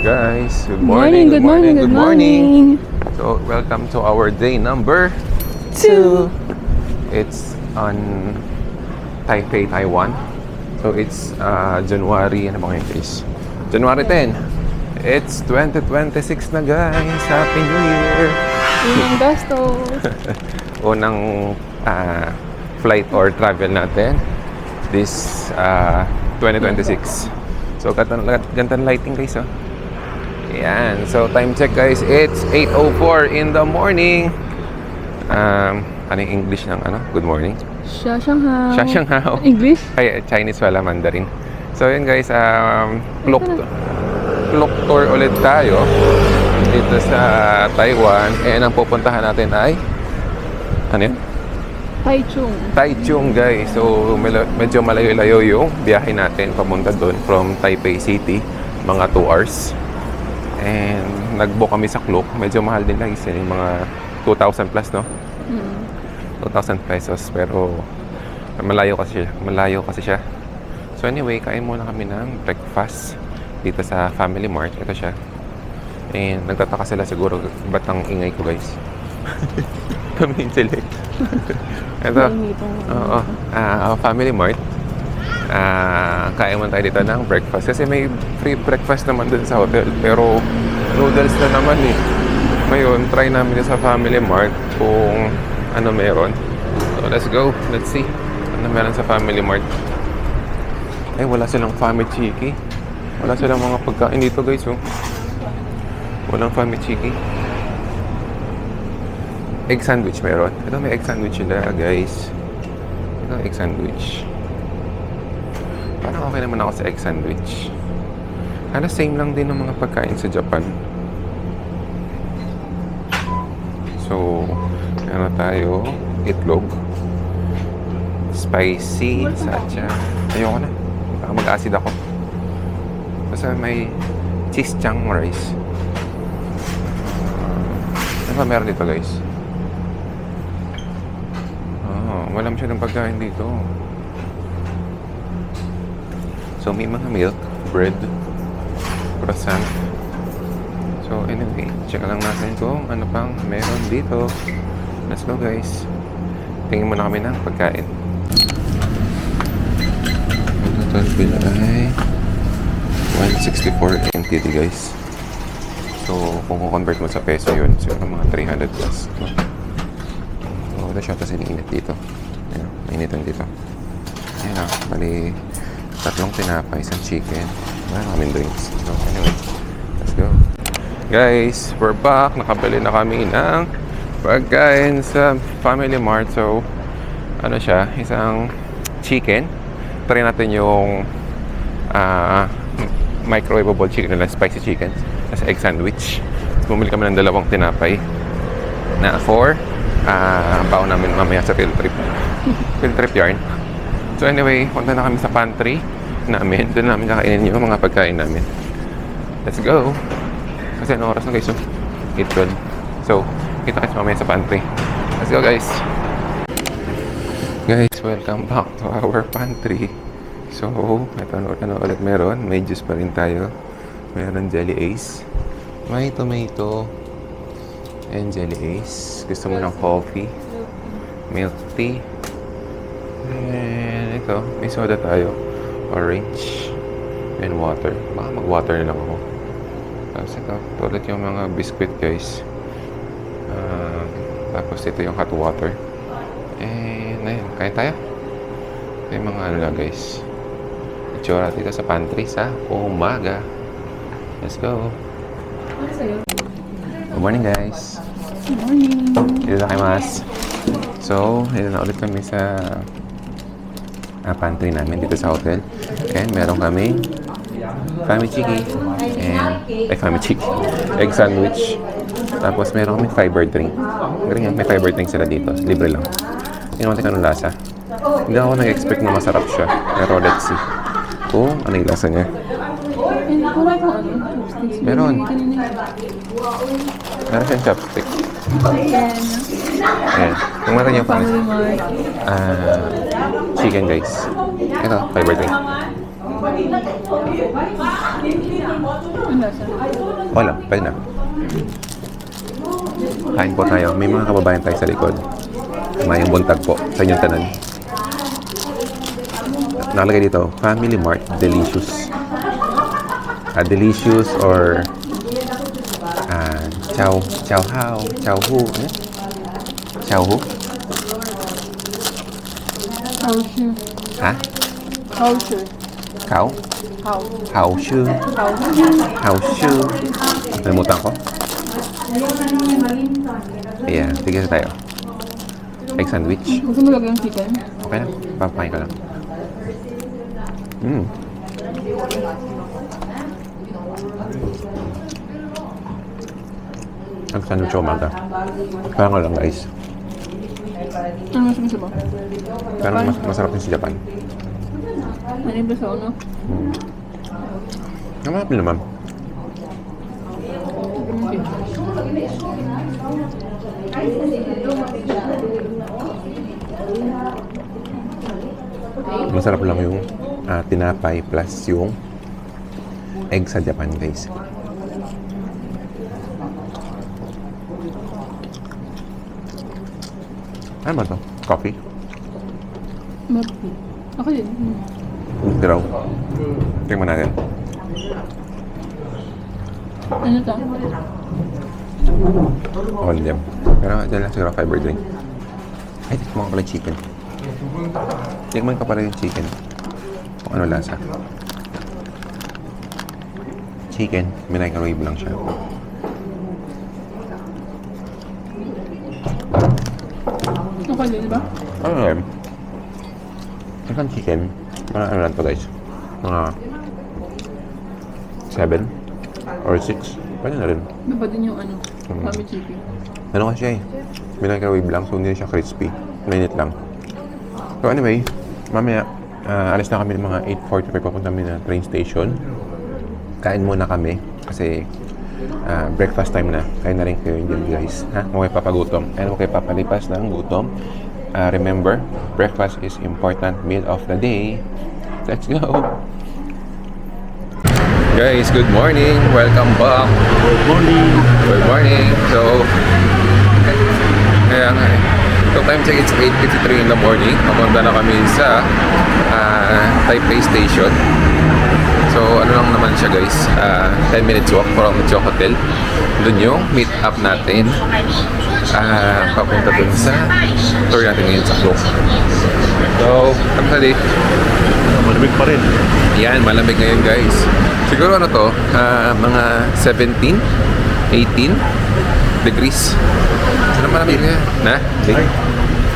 Guys, good Morning, morning, good morning, good morning. So, welcome to our day number 2. It's on Taipei, Taiwan. So, it's January, ano ba ngayon guys? January 10. It's 2026 na guys. Happy New Year! Unang gastos. Unang flight or travel natin this 2026. So, ganda ng lighting guys, oh. Ayan. So, time check guys. It's 8:04 in the morning. Ano yung English ng ano? Good morning? Shashanghao. Shashanghao. English? Ay, Chinese wala, Mandarin. So, yun guys. Clock tour ulit tayo dito sa Taiwan. And ang pupuntahan natin ay ano yun? Taichung. Taichung guys. So, medyo malayo-layo yung biyahe natin papunta doon from Taipei City. Mga 2 hours. And nag-book kami sa Klook. Medyo mahal din lang isa. Yung mga 2,000 plus, no? 2,000 pesos. Pero malayo kasi siya. So anyway, kain muna kami ng breakfast dito sa Family Mart. Ito siya. And nagtataka sila siguro ba't ang ingay ko guys. Kami select. Ito. Oo. Family Mart. Kain muna tayo dito ng breakfast. Kasi may free breakfast naman dun sa hotel. Pero noodles na naman eh. Ngayon, try namin sa Family Mart kung ano meron. So, let's go. Let's see. Ano meron sa Family Mart. Ay, wala silang Family Chiki. Wala silang mga pagkain dito guys. Oh. Walang Family Chiki. Egg sandwich meron. Ito may egg sandwich sila guys. Ito egg sandwich. Parang okay naman ako sa egg sandwich. Same lang din ng mga pagkain sa Japan. So, ano tayo? Itlog. Spicy, sacha. Ayoko na. Baka mag-acid ako. Basta may cheese chang rice. Ano ba meron dito guys? Wala masyadong pagkain dito. So, may mga milk, bread, croissant. So, anyway, check lang natin kung ano pang meron dito. Let's go, guys. Tingin muna kami ng pagkain. Ang total bill ay 164 NTD, guys. So, kung convert mo sa peso yun, siguro mga 300 plus. So, wala siya kasi iniinit dito. Ayan, mainitan dito. Ayan bali 3 tinapay, isang chicken. Wala kaming drinks. So, anyway, let's go. Guys, we're back. Nakabili na kami ng pagkain sa Family Mart. So, ano siya? Isang chicken. Try natin yung microwavable chicken nila, spicy chicken. As egg sandwich. Bumili kami ng 2 tinapay na for baon namin mamaya sa field trip yarn. So anyway, punta na kami sa pantry namin. Doon namin kakainin yung mga pagkain namin. Let's go! Kasi anong oras na guys? 8:12. So, kita kasi mamaya sa pantry. Let's go guys! Guys, welcome back to our pantry. So, ito ano ulit meron. May juice pa rin tayo. Meron Jelly Ace. May tomato and Jelly Ace. Gusto mo ng coffee? Milk tea. And ito, may soda tayo. Orange. And water. Baka mag-water na lang ako. Tapos ito, tulad yung mga biscuit guys. Tapos ito yung hot water. And ayun, kain tayo. Ito yung mga ano lang guys. Itsura dito sa pantry sa umaga. Let's go. Good morning guys. Good morning. Dito na kayo mas. So, dito na ulit kami sa pantry namin dito sa hotel. And meron kami Family Chiki and Family Chiki egg sandwich. Tapos meron kami fiber drink. Galing may fiber drink sila dito. Libre lang. Tingnan natin anong lasa. Hindi ako nag-expect na masarap siya. Pero let's see kung ano yung lasa niya. Wala kang ano? Chopsticks. Meron. Meron siyang chopsticks. Ayan. Kung meron yung Family Mart. chicken guys. Ito, fiber drink. Ang lasa. Wala, pwede na. Kain po tayo. May mga kababayan tayo sa likod. Mayang buntag po sa inyong tanan. Nakalagay dito, Family Mart Delicious. Delicious or chow hao, chow hu. Ano? Chow hu? Kaoshu. Ha? Kaoshu. Cow? Kao. Hao shu. Kaoshu. Hao shu. Nalimutan ko. Ayan, tigil tayo. Egg sandwich. Gusto mo lagyan ng chicken? Okay lang. Papain ka lang. Ang sandwich umaga. Parang lang guys. Ano mas gusto mo? Parang masarap din sa Japan. Ano yung gusto ko, no? Ang mahal naman. Masarap lang yung tinapay plus yung egg sa Japan guys. Ano ba to? Coffee? Maybe. Ako din. Hindi raw. Tingnan natin. Ano to? Olive. Pero dyan lang siguro fiber drink. Ay, tikman ko pala yung chicken. Tikman ko pala yung chicken. Kung ano lasa. Chicken, microwave lang siya. Okay din, di ba? Ano yun? Second chicken, mga ano lang to guys. Mga 7 or 6. Pwede na rin. Iba pa din yung ano, kami chicken. Ano kasi eh, microwave lang, so hindi siya crispy. Mainit lang. So anyway, mamaya, alis na kami ng mga 8:45 papunta kami na train station. Kain muna kami kasi breakfast time na. Kain na rin kayo dyan guys. Ha? Huwag kayo papagutom. And huwag kayo papalipas ng gutom. Remember, breakfast is important meal of the day. Let's go! Guys, good morning! Welcome back! Good morning. Good morning! So, kaya nga eh. So, time check, it's 8:53 in the morning. Papunta na kami sa Taipei Station. So, ano lang naman siya guys, 10 minutes walk from Chok Hotel. Doon yung meet up natin. Papunta dun sa tour natin ngayon sa Klook. So, actually, Malamig pa rin. yan, malamig ngayon guys. Siguro ano to, mga 17, 18 degrees. Ano malamig na? Na? Ay,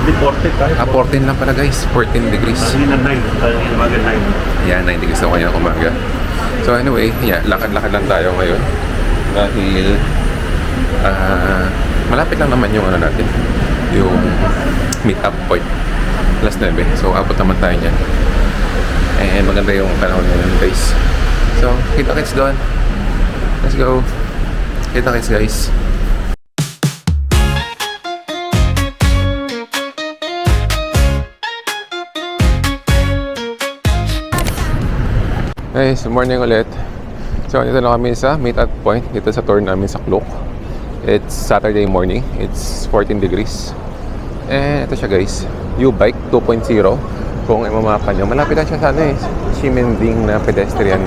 hindi 40 tayo. 14 lang pala guys, 14 degrees. Kanina 9. Kanina umaga 9. Yan, 9 degrees na kanya umaga. So anyway, yeah, lakad-lakad lang tayo ngayon. Dahil malapit lang naman yung ano natin, yung meet up point. Alas 9. So abot naman tayo niyan. And maganda yung panahon ngayon guys. So, kita-kits doon. Let's go. Kita-kits guys. Guys, good morning ulit. So, dito na kami sa meet up point dito sa tour namin sa Klook. It's Saturday morning. It's 14 degrees. And ito siya guys, U-Bike 2.0. Kung imamapa nyo, malapit na siya sa ano eh, Ximending na pedestrian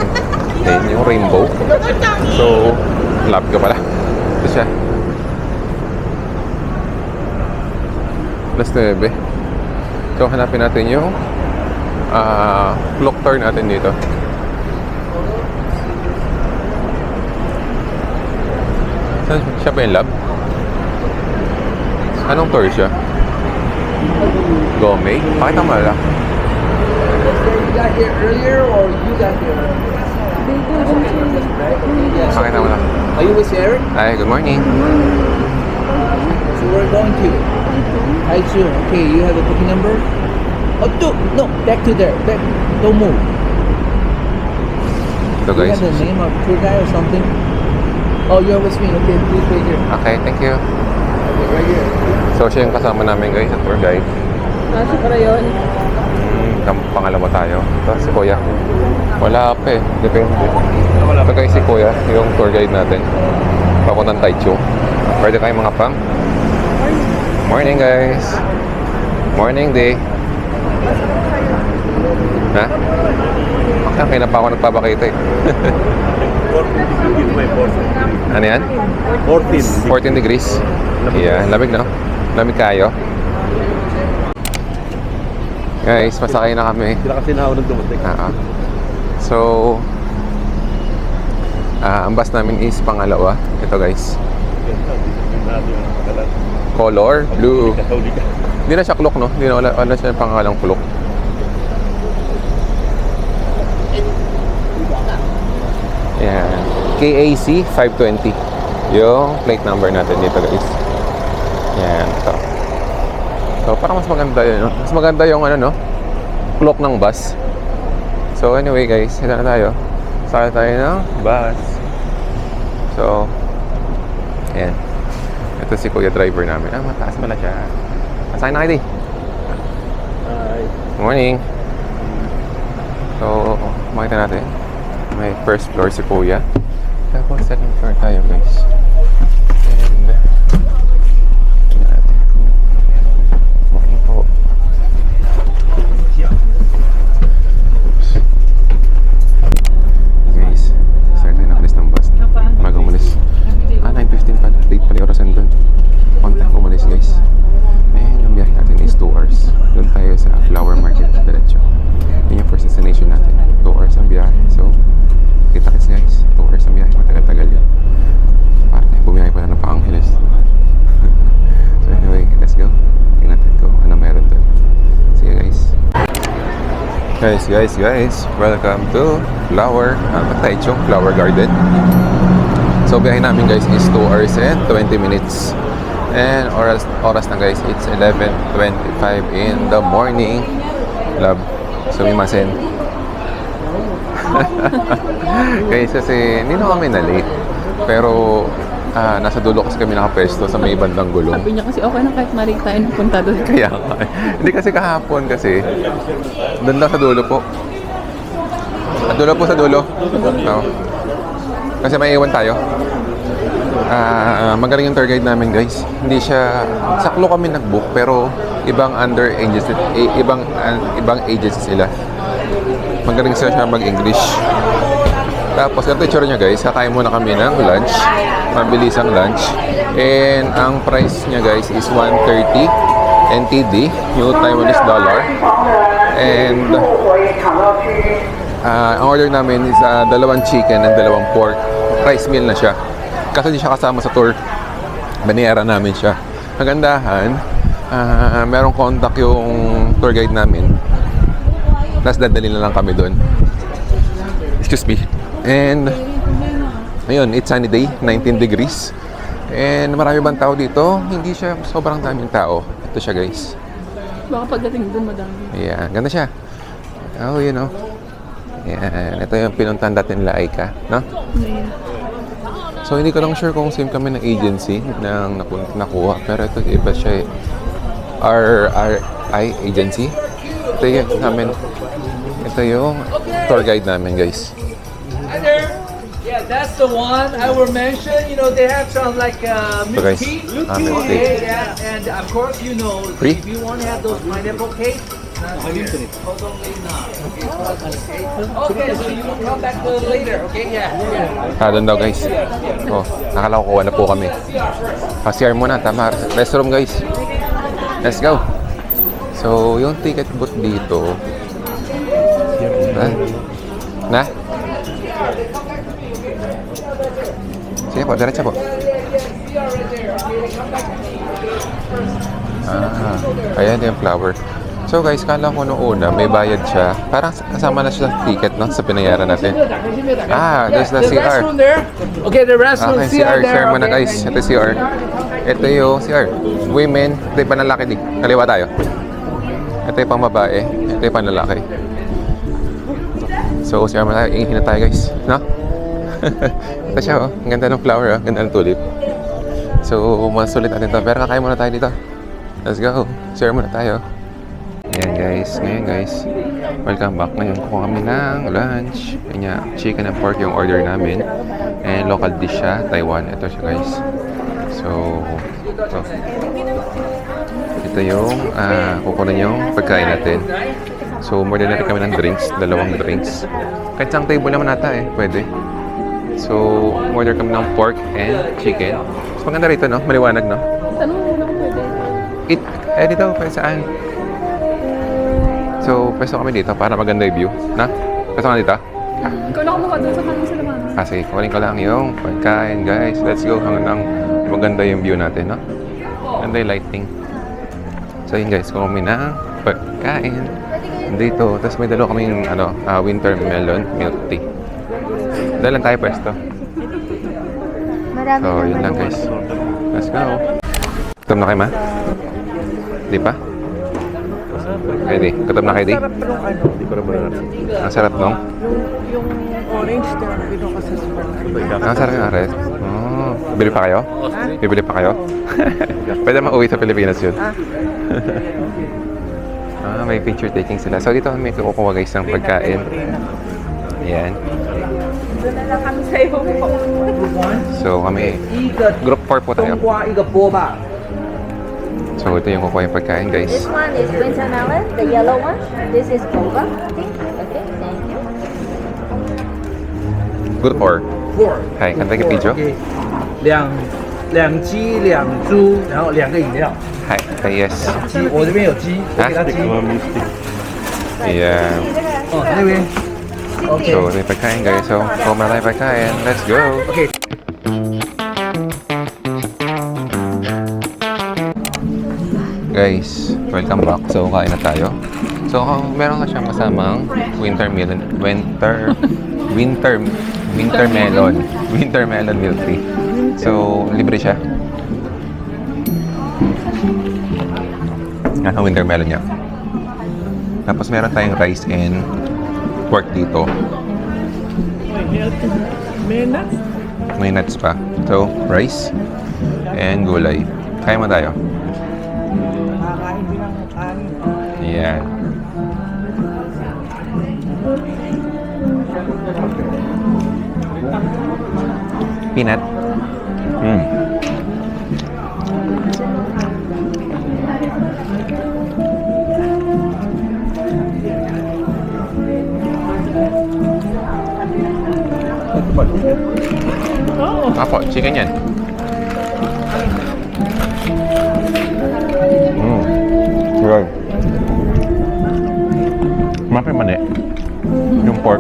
lane, yung rainbow. So, lapit ka pala. Ito siya. Alas 9. So, hanapin natin yung clock tour natin dito. Saan siya pa yung lab? Anong tour siya? Gomei? Pakita mo lang. You got here earlier or you got here? Pakita mo lang. Are you with Eric? Hi, good morning. So we're going to Taichung. Okay, you have a booking number? Oh, no, back to there. Back, don't move. Ito Do you guys. have the name of tour guide or something? Oh, you're with me. Okay, please wait here. Okay, thank you. Okay, right here. So, siya yung kasama namin guys, at tour guide. Nasa para yun. hanggang pangalawa tayo. Ito si Kuya. Wala pa eh. Depende. Ito guys si Kuya, yung tour guide natin. Papuntang Taichung. Pwede kayo mga pam. Morning guys. Morning day. Ha? Okay na pa ako nagpapakita eh. 14 Ano yan? 14. 14 degrees. Yeah, lamig no? Lamig kayo. Guys, masakay na kami. Sila kasi na ako nang dumating. So, ang bus namin is pangalawa. Ito guys. Color, blue. Hindi na siya clock, no? Hindi na wala siya pangalang clock. Yan. KAC 520. Yung plate number natin dito guys. Yan. Ito. So, parang mas maganda yun, no? Mas maganda yung ano, no? Clock ng bus. So, anyway guys, ito na tayo. Sakay tayo ng bus. So, ayan. Ito si Kuya driver namin. Mataas pala siya. Asay na kayo di. Hi. Morning. So, makita natin. May first floor si Kuya. Tapos second floor tayo guys. And morning po. Guys, start tayo nakalis ng bus. Magang umalis. 9:15 pala. Late pala yung orasan doon. On time umalis guys. And ang biyahe natin is 2 hours. Doon tayo sa Flower Market. Diretso. Yun yung first destination natin. 2 hours ang biyahe. So, kita-kits guys. 2 hours ang biyahe. Matagal-tagal yun. Parang bumiyahe pala ng Pa-Angeles. So anyway, let's go. Tingnan natin ko ano meron doon. See you guys. Guys. Welcome to Taichung Flower Garden. So biyahe namin guys is 2 hours and 20 minutes. And oras na guys, it's 11:25 in the morning. Love. Sumimasen. Guys, kasi hindi na kami na late. Pero nasa dulo kasi kami nakapwesto sa may bandang gulong. Sabi niya kasi okay na kahit mali tayo napunta doon. Kaya nga. Hindi kasi kahapon kasi doon lang sa dulo po. Sa dulo. No. Kasi may iwan tayo. Magaling yung tour guide namin guys. Hindi siya saklo kami nag-book pero ibang under agency, ibang agency sila. Magaling siya mag-English. Tapos ang picture niya guys, kakain muna kami ng lunch. Mabilis ang lunch. And ang price niya guys is 130 NTD, New Taiwanese dollar. And ang order namin is 2 chicken and 2 pork. Rice meal na siya. Kasi hindi siya kasama sa tour. Baniyaran namin siya. Magandahan, merong contact yung tour guide namin. Tapos dadali na lang kami doon. Excuse me. And ayun, it's sunny day, 19 degrees. And marami bang tao dito? Hindi siya sobrang daming tao. Ito siya guys. Baka pagdating doon madami. Ayan, ganda siya. Oh, you know. Ayan, ito yung pinuntahan natin nila Aika, no? So, hindi ko lang sure kung same kami ng agency ng nakuha. Pero ito, iba siya eh. RRI agency. Ito yung namin. Ito yung tour guide namin, guys. Hi there. Yeah, that's the one I will mention. You know, they have some like So milk guys, tea. milk Okay, tea. yeah, and of course, you know, Free? if you want to have those pineapple cake. Okay, so you will come back later, okay? Yeah. Doon daw, guys. Oh, nakala ko kuha na po kami. CR muna, tama. Restroom, guys. Let's go. So, yung ticket booth dito. Na? Sige po, diretso po. Ayan yung flower. So guys, kala ko noong una, may bayad siya. Parang kasama na siya sa ticket, no? Sa pinayaran natin. There's the CR. restroom there. Okay, the restroom Okay, CR. CR muna guys. Ito CR. Ito yung CR. Women. Ito yung panlalaki. Kaliwa tayo. Ito yung pang babae. Ito yung panlalaki. So, CR muna tayo. Ingin na tayo guys. No? Ito siya, oh. Ang ganda ng flower, oh. Ganda ng tulip. So, masulit natin ito. Pero kakain muna tayo dito. Let's go. CR muna tayo. Ayan guys, ngayon guys, Welcome back. Ngayon kukuha kami ng lunch. Yan nga, chicken and pork yung order namin. And local dish siya, Taiwan. Ito siya guys. So, ito yung kukunin yung pagkain natin. So, order na rin kami ng drinks. 2 drinks. Kahit sang table naman nata eh. Pwede. So, order kami ng pork and chicken. So, maganda rito, no? Maliwanag, no? Tanong mo muna kung pwede. Dito, kaya saan? So, pwesto kami dito para maganda yung view. Na? Pwesto ka dito? Ikaw na kumuha doon sa kanong sila mami. Kasi, kunin ko lang yung pagkain, guys. Let's go hanggang maganda yung view natin, no? Maganda yung lighting. So, yun guys, kung kami ng pagkain dito. Tapos may dalawa kaming winter melon milk tea. Dahil lang tayo pwesto. So, yun lang guys. Let's go. Gutom na kayo, ma? Di pa? Ready? Gutom na kayo, di? Hindi ko naman na. Ang sarap, no? Yung orange na binok ko sa supermarket. Ang sarap yung ares. Oh, bibili pa kayo? Bibili pa kayo? Pwede mauwi sa Pilipinas yun. May picture taking sila. So, dito kami kukuha guys ng pagkain. Ayan. Doon na lang kami sa'yo. So, kami, 一个 group 4 po 冬 tayo. 瓜，一个波霸。 So, ito yung kukuha yung pagkain guys. This one is winter melon, the yellow one. This is boba. Okay, thank you. Group 4. 4。 Hi, can I take a picture? 两鸡两猪，然后2个饮料。 Hi, yes. 鸡，我这边有鸡，我给他鸡。 Ayan. 哦，那边。OK。 So, ito yung pagkain guys. So, kuha na tayo pagkain. Let's go! OK。 Guys, welcome back. So, kain na tayo. So, meron na siyang kasamang winter melon milk tea. So, libre siya. Winter melon niya. Tapos meron tayong rice and pork dito. May nuts pa. So, rice and gulay. Kaya mo tayo. Nakakain din ng kanin. Ayan. Peanut. Apo, chicken yan. Right. Maki mani. Yung pork.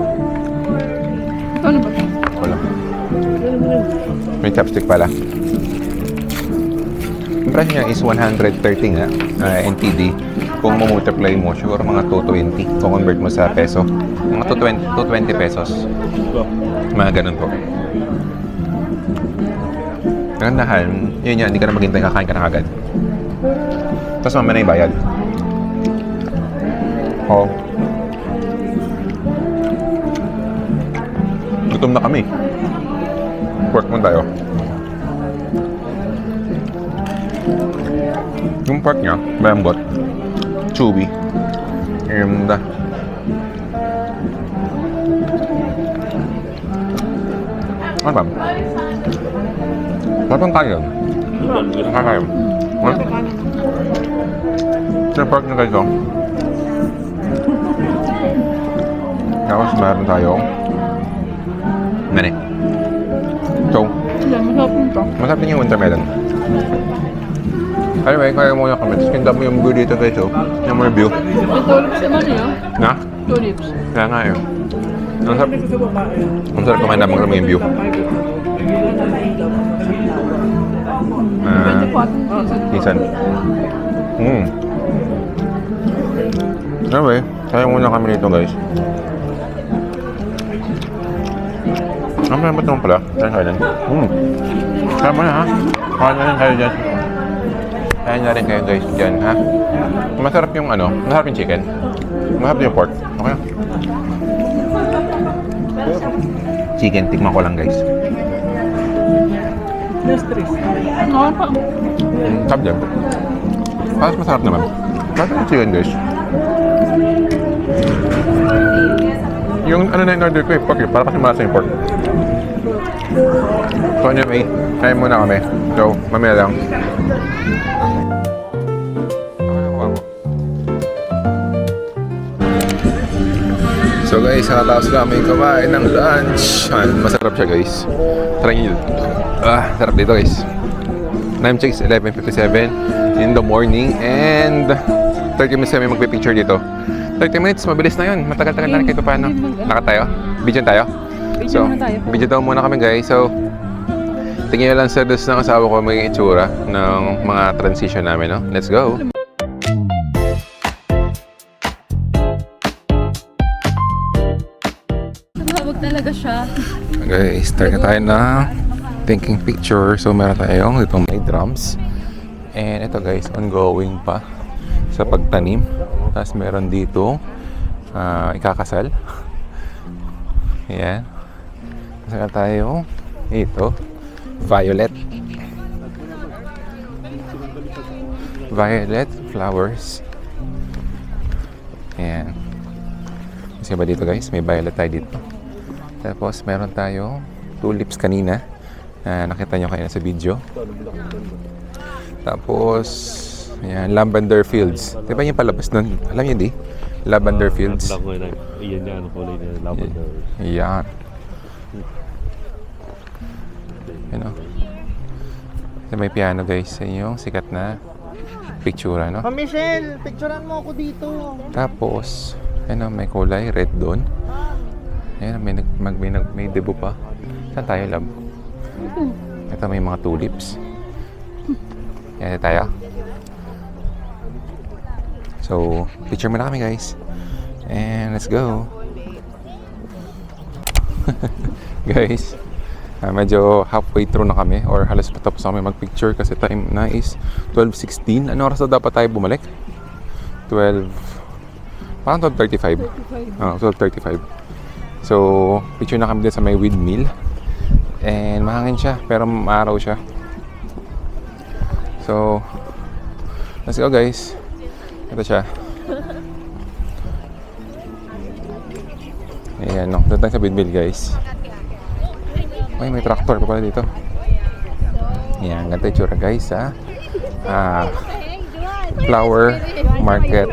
Ano ba? Wala. May chopstick pala. Yung price niya is 130 nga. NTD. Kung multiply mo, siguro mga 220. Kung convert mo sa peso. Mga 220 pesos. Mga ganun po. Gandahan, yun yan, hindi ka na maghintay, kakain ka na agad. Tapos mamaya na yung bayad. Oo. Gutom na kami. Pork mo tayo. Yung pork niya, malambot. Chewy. And ano ba? Parang kayo. Nakakayo. Sa pork na kayo. Tapos meron tayong nani. So, Masarap nito. masarap din yung winter melon. Anyway, kaya muna kami. Tapos kinda mo yung view dito guys. Oh. Yung more view. May tulips naman eh. Na? Tulips. Kaya nga yun. Ang sarap kumain na magraming yung view. 24 season. Season. Anyway, kaya muna kami dito guys. Ang malambot naman pala. Kaya din. Kaya mo na ha. Kaya na rin kayo dyan. Kaya na rin kayo guys dyan ha. Masarap yung masarap yung chicken. Masarap yung pork. Okay. Chicken, tikman ko lang guys. Ano pa? Sarap dyan. Mas masarap naman. Masarap yung chicken guys. Yung ano na in-order ko eh, pork eh. Para kasi malasa yung pork. So anyway, kain muna kami. So, mamaya lang. So guys, nakatapos namin kumain ng lunch. Masarap siya guys. Try nyo. Sarap dito guys. Time check is 11:57 in the morning. And 30 minutes kami magpipicture dito. 30 minutes, mabilis na yun. Matagal-tagal na rin kahit paano. Naka tayo? Video tayo? So, video daw muna kami guys. So, tingin na lang sa dos ng asawa ko maging itsura ng mga transition namin. No? Let's go! Tumawag talaga siya. Guys, start na tayo na taking picture. So, meron tayong itong may drums. And ito guys, ongoing pa sa pagtanim. Tapos meron dito ikakasal. Ayan. Tapos meron tayo ito, violet. Violet flowers. Ayan. Kasi ba dito guys, may violet tayo dito. Tapos meron tayo tulips kanina. Nakita nyo kayo sa video. Tapos ayan, lavender fields. Diba yung palabas nun? Alam niyo di? Lavender fields. Iyan yan, ang kulay na lavender. Ayan. Ano? May piano guys sa inyong sikat na picture, no? Ma'am Michelle, picturean mo ako dito. Tapos, ano, may kulay red doon. Ayan, may debo pa. Saan tayo, love? Ito may mga tulips. Ayan tayo. So, picture muna kami guys. And let's go. Guys, medyo halfway through na kami or halos patapos kami mag-picture kasi time na is 12:16. Ano oras na dapat tayo bumalik? 12... Parang 12:35. 12:35. So, picture na kami din sa may windmill. And mahangin siya, pero maaraw siya. So, let's go guys. Ito siya. Ayan, no. Doon tayo sa windmill guys. Ay, may tractor pa pala dito. Ayan, ganito yung tsura guys sa flower market,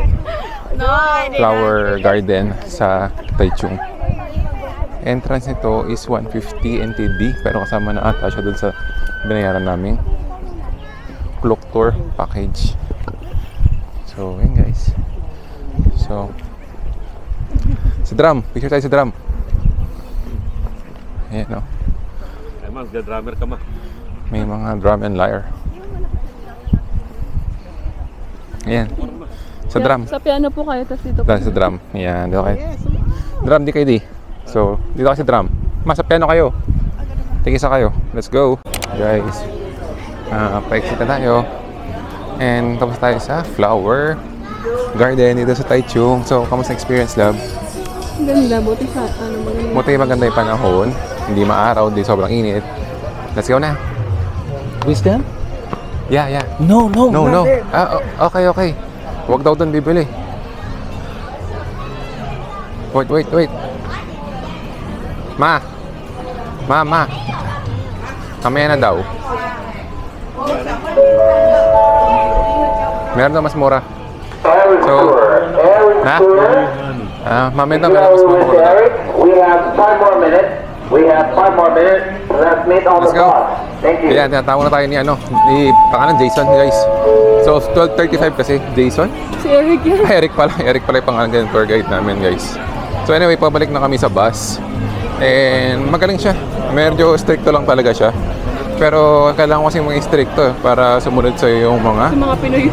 flower garden sa Taichung. Entrance nito is 150 NTD pero kasama na ata siya dun sa binayaran namin clock tour package. So, yun guys. So, sa drum. Picture tayo sa drum. Ayan, no. Ay, mas, drummer ka ma. May mga drum and lyre. Ayan. Sa drum. Sa piano po kayo, tapos dito po. Sa drum. Ayan. Dito kayo. Drum, di kayo di. So, dito kayo sa drum. Mas, sa piano kayo. Tigisa kayo. Let's go. Guys. Pa-exit na tayo. And tapos tayo sa flower garden dito sa Taichung. So, kamusta experience, love? Ganda, buti sa maganda. Buti maganda yung panahon. Hindi maaraw, hindi sobrang init. Let's go na. Wisdom? Yeah, yeah. No, No, not no. there. Okay. Huwag daw doon bibili. Wait. Ma. Kamaya na daw. Meron daw mas mura. So, ha? Mamaya daw meron mas mura. We have 5 more minutes. Let's meet on Let's the go. spot. Thank you. Ayan, tinatawag na tayo ni pangalan Jason, guys. So, 12:35 kasi, Jason. Si Eric yan. Eric pala yung pangalan ng tour guide namin, guys. So anyway, pabalik na kami sa bus. And magaling siya. Medyo stricto lang talaga siya. Pero kailangan kasi mga stricto para sumunod sa yung mga Sa mga Pinoy.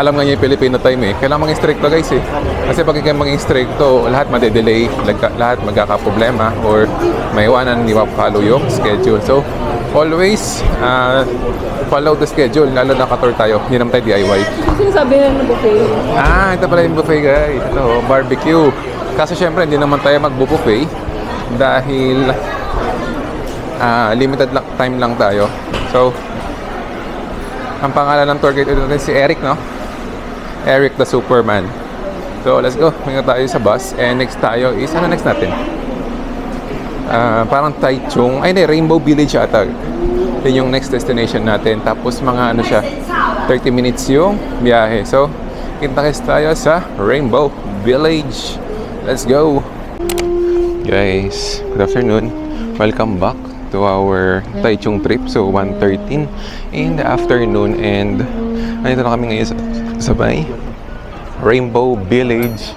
alam nga niya yung Filipino time eh. Kailangan maging stricto guys eh. Kasi pag ikaw maging stricto, lahat madedelay, lahat magkakaproblema or maiwanan, hindi ma-follow yung schedule. So, always follow the schedule, lalo na ka-tour tayo. Hindi naman tayo DIY. Sinasabi na ng buffet. Ito pala yung buffet guys. Ito, barbecue. Kaso syempre, hindi naman tayo magbu-buffet dahil limited time lang tayo. So, ang pangalan ng tour guide ito si Eric, no? Eric the Superman. So, let's go. Hinga tayo sa bus. And next tayo is, ano next natin? Parang Taichung. Ay, hindi, Rainbow Village ata. Yun yung next destination natin. Tapos mga ano siya, 30 minutes yung biyahe. So, kita-kits tayo sa Rainbow Village. Let's go! Guys, good afternoon. Welcome back to our Taichung trip. So, 1:13 in the afternoon. And, nandito na kami ngayon sa may Rainbow Village.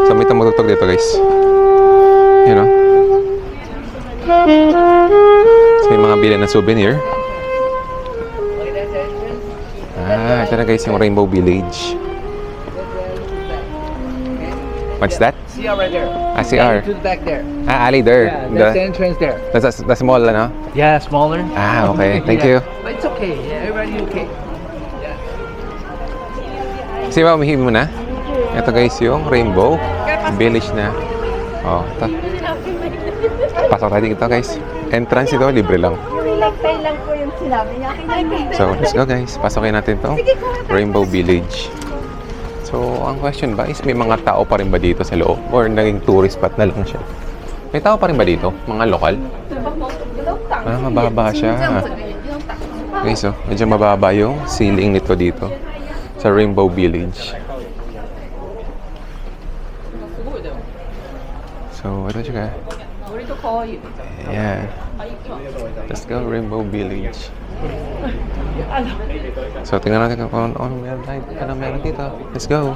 So, may tumutugtog dito, guys. You know? So, may mga bilhin na souvenir. Ito na guys yung Rainbow Village. What's that? CR right there. CR. To the back there. Ali there. Yeah, that's the entrance there. That's the small, ano? Yeah, smaller. Okay. Thank you. But it's okay. Yeah, everybody okay. Kasi mamihin mo na. Ito guys yung Rainbow Village na. Oh, ito. Pasok tayo dito guys. Entrance ito, libre lang. Relax lang po yung sinabi niya. So, let's go guys. Pasokin natin to Rainbow Village. So, ang question ba is may mga tao pa rin ba dito sa loob? Or naging tourist spot na lang siya? May tao pa rin ba dito? Mga lokal? Mababa siya. Okay, so, medyo mababa yung ceiling nito dito sa Rainbow Village. So, ito siya. Yeah. Let's go, Rainbow Village. So, tingnan natin kung ano meron dito. Let's go.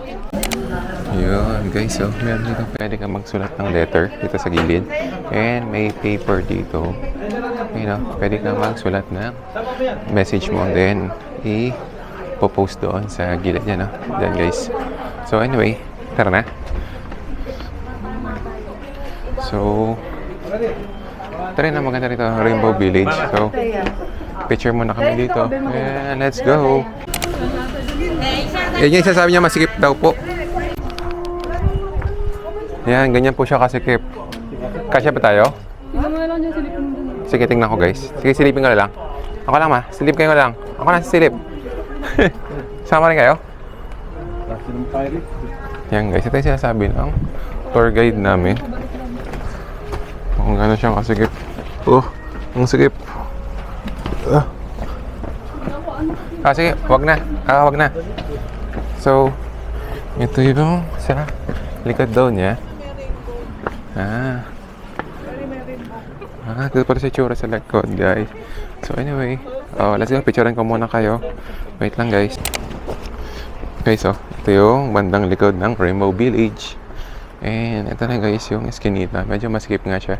Yun, guys. So, meron dito. Pwede ka magsulat ng letter dito sa gilid. And may paper dito. You know, pwede ka magsulat ng message mo. Then, i-post doon sa gilid niya, no? Then, guys. So, anyway, tara na. So, tara na, maganda rito, Rainbow Village. So, picture muna kami dito. And let's go. Yan yung sasabi niya, masikip daw po. Yan, ganyan po siya kasikip. Kasya ba tayo? Tingnan mo na lang dyan, silipin mo dun. Sige, tingnan ko guys. Sige, silipin ko na lang. Ako lang ma, silip kayo lang. Ako na silip. Sama rin kayo? Yan guys, ito yung sinasabi ng tour guide namin. Kung gano'n siyang kasikip. Oh, ang sikip. Sige, wag na. Wag na. So, ito yung sa likod daw niya. Ito pala si tsura sa likod, guys. So, anyway. Let's go. Picturean ko muna kayo. Wait lang, guys. Okay, so, ito yung bandang likod ng Rainbow Village. And ito na, guys, yung eskinita. Medyo masikip nga siya.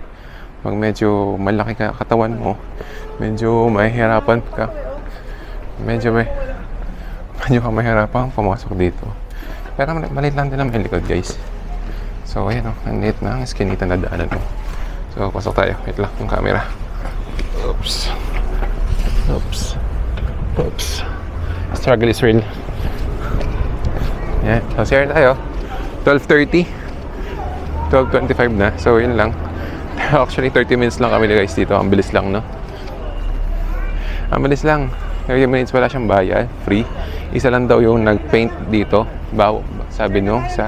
Pag medyo malaki ka katawan mo, medyo mahihirapan ka. Medyo ka mahihirapan pumasok dito. Pero maliit lang din ang may likod, guys. So, ayan o. Ang liit na ang eskinita na daanan mo. So, pasok tayo. Wait lang yung camera. Oops. Struggle is real. Yan. So, share tayo. 12:30. 12:25 na. So, yun lang. Actually, 30 minutes lang kami guys dito. Ang bilis lang, no? Ang bilis lang. 30 minutes wala siyang bayad. Free. Isa lang daw yung nag-paint dito. Sabi nung isa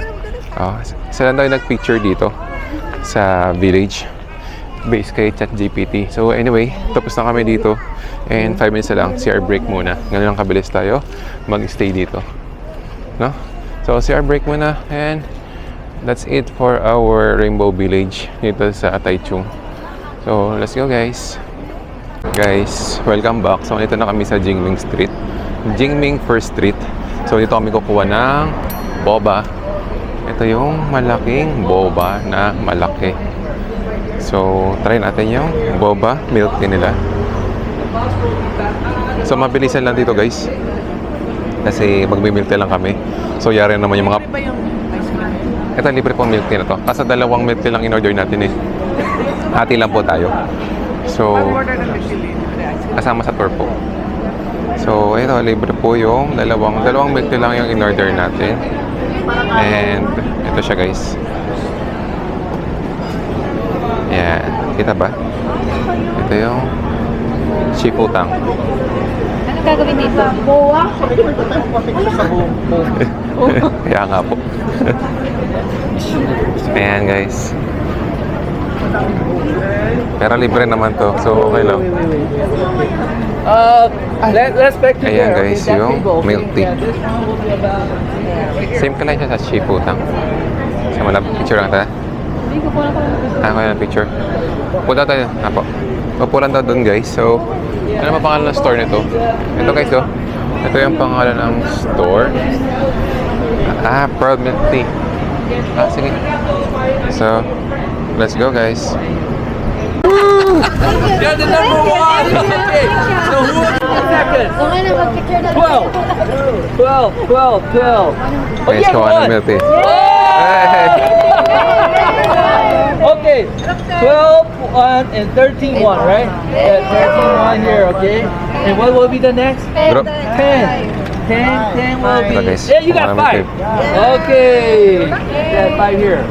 lang daw yung nag-picture dito sa village. Based kay ChatGPT. So, anyway, tapos na kami dito. And 5 minutes na lang. CR break muna. Ganun lang kabilis tayo mag-stay dito. No? So, CR break muna. And that's it for our Rainbow Village dito sa Taichung. So, let's go guys. Guys, welcome back. So, dito na kami sa Jingming Street. Jingming First Street. So, dito kami kukuha ng boba. Ito yung malaking boba na malaki. So, try natin yung boba milk tea nila. So, mabilisan lang dito guys. Kasi magmi-milk tea lang kami. So, yari naman yung mga... Ito, libre pong milk tea na to. Kasi dalawang milk tea lang in-order natin eh. Hati lang po tayo. So, kasama sa tour po. So, ito, libre po yung dalawang milk tea lang yung in-order natin. And, ito siya guys. Yan. Kita ba? Ito yung chiputang. gagawin dito? Kaya nga po. Ayan guys. Pero libre naman to. So okay lang. Let's back to Ayan, there. guys, that yung table, okay? milk tea. Yeah, this one will be about, Same ka lang siya sa Shifutang. Sa malap, picture lang tayo. Hindi ko po na Ako yung picture. Punta tayo. Apo. Papulan daw doon guys. So, ano ba pangalan ng store nito? Ito guys oh. Ito yung pangalan ng store. Pearl Milk Tea. Sige. So, let's go guys. You're the number one. Okay. So who is the second? Okay na, mag-picture na. 12. 12. Guys, Okay, kuha ng one. milk tea. Hey. Okay. 12, 1, and 13, 1, right? Yeah, 13, 1 here, okay? And what will be the next? Group. 10. 10 will be... Ito, guys. Yeah, you got Kuha ng 5. Okay. Yeah, 5 here.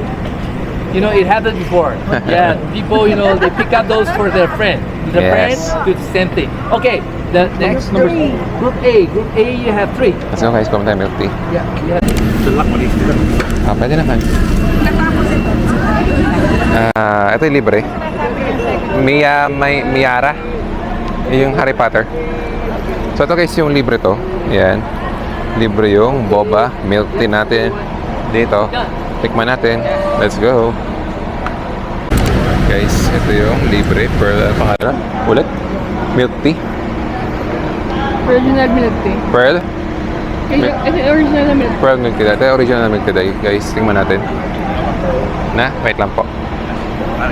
You know, it happened before. Yeah, people, you know, they pick up those for their friend. The Yes. friend do the same thing. Okay, the next number, Group A. Group A, you have 3. Let's go guys, kuha tayo milk tea. Yeah, you have Pwede naman. Ito yung libre. Miara. Yung Harry Potter. So ito guys yung libre to. Yan. Libre yung boba, milk tea natin. Dito. Tikman natin. Let's go. Guys, ito yung libre. Pearl, pangalan? Ulit? Milk tea. Original milk tea. Pearl? Ito yung original na milk. Pearl milk tea. Ito yung original na milk tea. Guys, tingnan natin. Wait lang po. Yan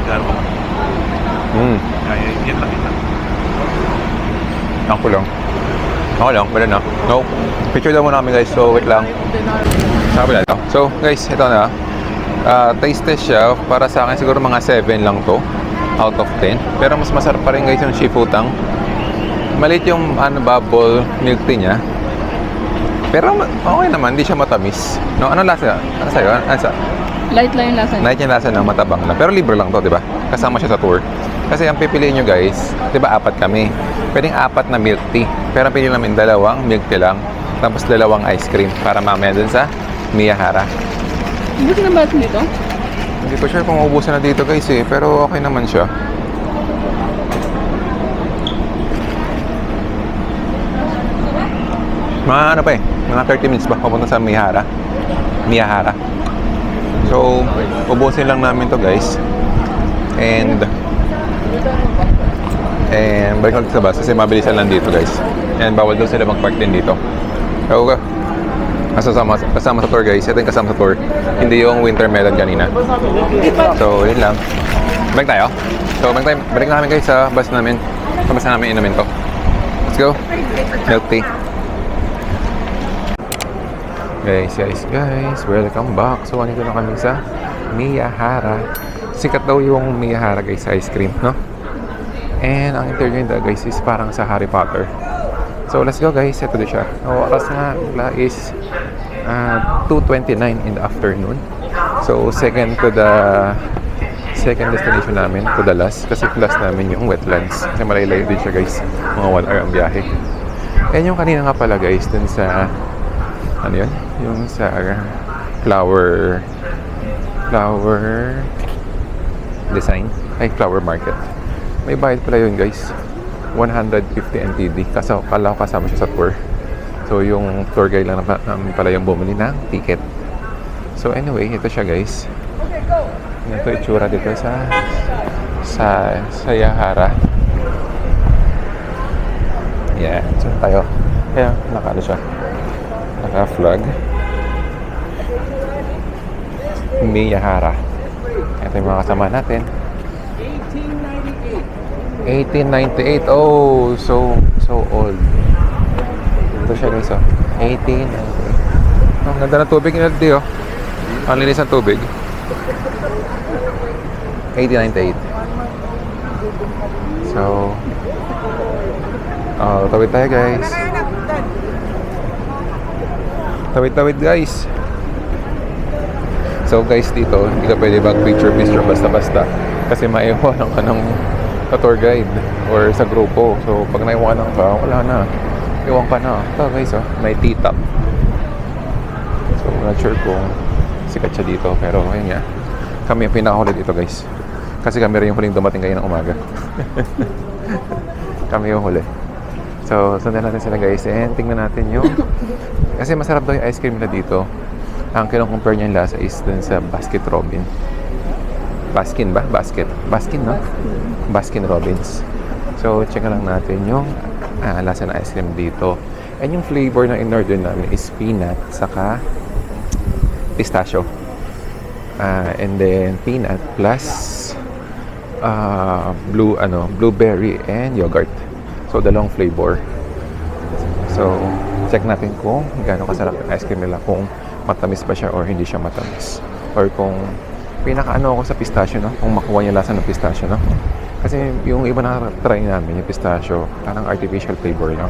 lang ito. Ako lang. Ako lang, pwede na. No. Picture daw muna kami guys, so wait lang. Sabi na to. So guys, ito na. Taste test siya. Para sa akin siguro mga 7 lang to. Out of 10. Pero mas masarap pa rin guys yung Shifutang. Maliit yung bubble milk tea niya. Pero okay naman, hindi siya matamis. No, ano lasa? Ano sa'yo? Ano sa? Light lang yung lasa niya. Light yung lasa ng matabang lang. Pero libre lang to, di ba? Kasama siya sa tour. Kasi ang pipiliin nyo guys, di ba 4 kami. Pwedeng 4 na milk tea. Pero ang pili namin 2 milk tea lang. Tapos 2 ice cream para mamaya dun sa Miyahara. Gusto na ba ito dito? Hindi ko sure kung uubusan na dito guys eh. Pero okay naman siya. Mga ano pa eh. Mga 30 minutes ba papunta sa Miyahara. So, ubusin lang namin to guys. And balik lang sa bus kasi mabilisan lang dito guys. And bawal daw sila mag-park din dito. So, kasama sa tour guys. Ito yung kasama sa tour. Hindi yung winter melon kanina. So, yun lang. Balik tayo. So, balik na namin guys sa bus namin. Sa bus na namin inumin to. Let's go. Milk tea. Guys, welcome back. So, andito na kami sa Miyahara. Sikat daw yung Miyahara guys sa ice cream, no? And ang interview nila guys is parang sa Harry Potter. So, let's go guys. Ito din siya. Oras nga is 2:29 in the afternoon. So, second destination namin to the last. Kasi last namin yung wetlands. Kasi malayo din siya guys. Mga 1 hour ang biyahe. And yung kanina nga pala guys, dun sa ano yun? Yung sa flower design. Ay, flower market. May bayad pala yun guys. 150 NTD. Kala ko kasama siya sa tour. So, yung tour guide lang namin pala yung bumili ng ticket. So, anyway, ito siya guys. Ito itsura dito sa Yahara. Yeah, so tayo. Kaya, nakano siya. Naka-flag. Miyahara. Ito yung mga kasama natin. 1898. Oh, so old. Ito siya guys, oh. 1898. Ang ganda ng tubig nila dito, oh. Ang linis ng tubig. 1898. So, tawid tayo guys. Tawid guys. So guys, dito hindi ka pwede mag-picture basta-basta kasi maiwanan ka ng tour guide or sa grupo. So pag naiwanan ka, wala na. Iwan ka na. Ito guys, oh. May T-top. So, not sure kung sikat siya dito. Pero, ayun nga. Kami yung pinakahuli dito, guys. Kasi kami rin yung huling dumating kayo ng umaga. Kami yung huli. So, sundan natin sila, guys. And tingnan natin yung... Kasi masarap daw yung ice cream nila dito. Ang kino-compare niya yung lasa is dun sa Baskin Robbins. Baskin ba? Baskin, no? Baskin Robbins. So, check lang natin yung lasa ng ice cream dito. And yung flavor na in-order namin is peanut saka pistachio. And then peanut plus blueberry and yogurt. So, dalawang flavor. So, check natin kung gaano kasarap yung ice cream nila. Kung matamis ba siya or hindi siya matamis. Or kung pinaka-ano ako sa pistachio, no? Kung makuha niya lasa ng pistachio, no? Kasi yung iba na try namin, yung pistachio, parang artificial flavor lang.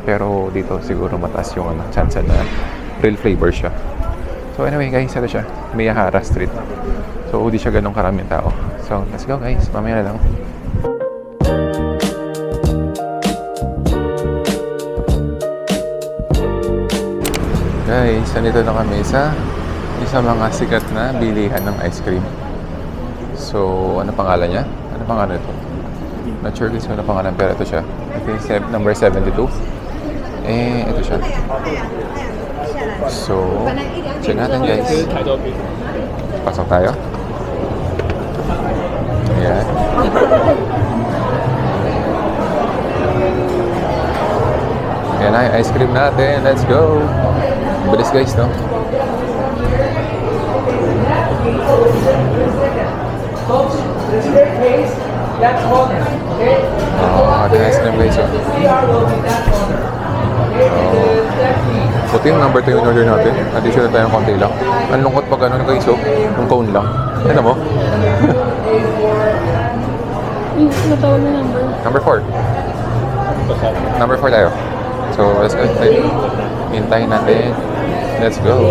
Pero dito siguro mataas yung chance na real flavor siya. So anyway guys, ito siya. Miyahara Street. So hindi siya ganun karaming tao. So let's go guys, mamaya na lang. Guys, nandito na kami sa mga sikat na bilihan ng ice cream. So, ano pangalan niya? Ano pangalan ito? Not sure guys ano pangalan, pero ito siya. I think number 72. Eh, ito siya. So, check natin guys. Pasok tayo. Ayan. Ayan na yung ice cream natin. Let's go! Bilis guys, no? Folks, the staircase, that's Holden, okay? Ito na ice cream guys, oh. Buti yung number 2 yung order natin. Additional tayo ng konti lang. Ang lungkot pag ano guys, oh. Yung cone lang. Ano mo? Natawag na number. Number 4. Number 4 tayo. So, let's go. Hintayin natin. Let's go.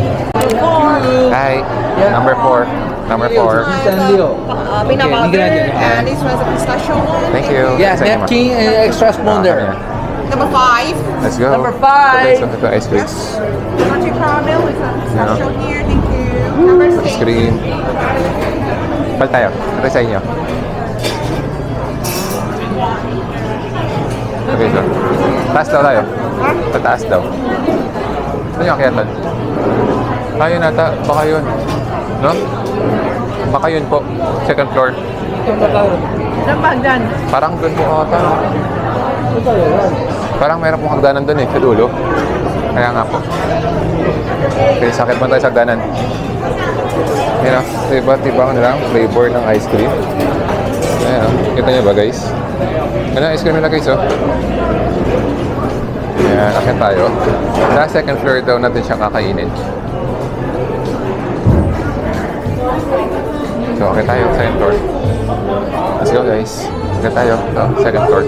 Hi. Number 4. Number 4. Sanlio. Peanut butter, Okay, and this one's a pistachio one. Thank you. Yeah, napkin and extra spoon there. Number 5. Let's go. Number 5. Okay, so ito ice cream. Country caramel with a pistachio here. Thank you. Number 6. Ice cream. Pal tayo. Ito sa inyo. Okay, so. Taas daw tayo. Tataas daw. Ano yung akyatan? Tayo nata. Baka yun. No? Baka yun po. Second floor. Saan ba dyan? Parang doon po ata. Parang meron pong hagdanan doon eh. Sa dulo. Kaya nga po. Okay, sakit mo tayo sa hagdanan. Yan o. Iba't ibang nilang flavor ng ice cream. Ayan o. Kita niyo ba guys? Ano ice cream nila guys o? Ayan. Akit tayo. Sa second floor daw natin siyang kakainin. So, akit tayo sa second floor. Let's go guys. Akit tayo. Ito, second floor.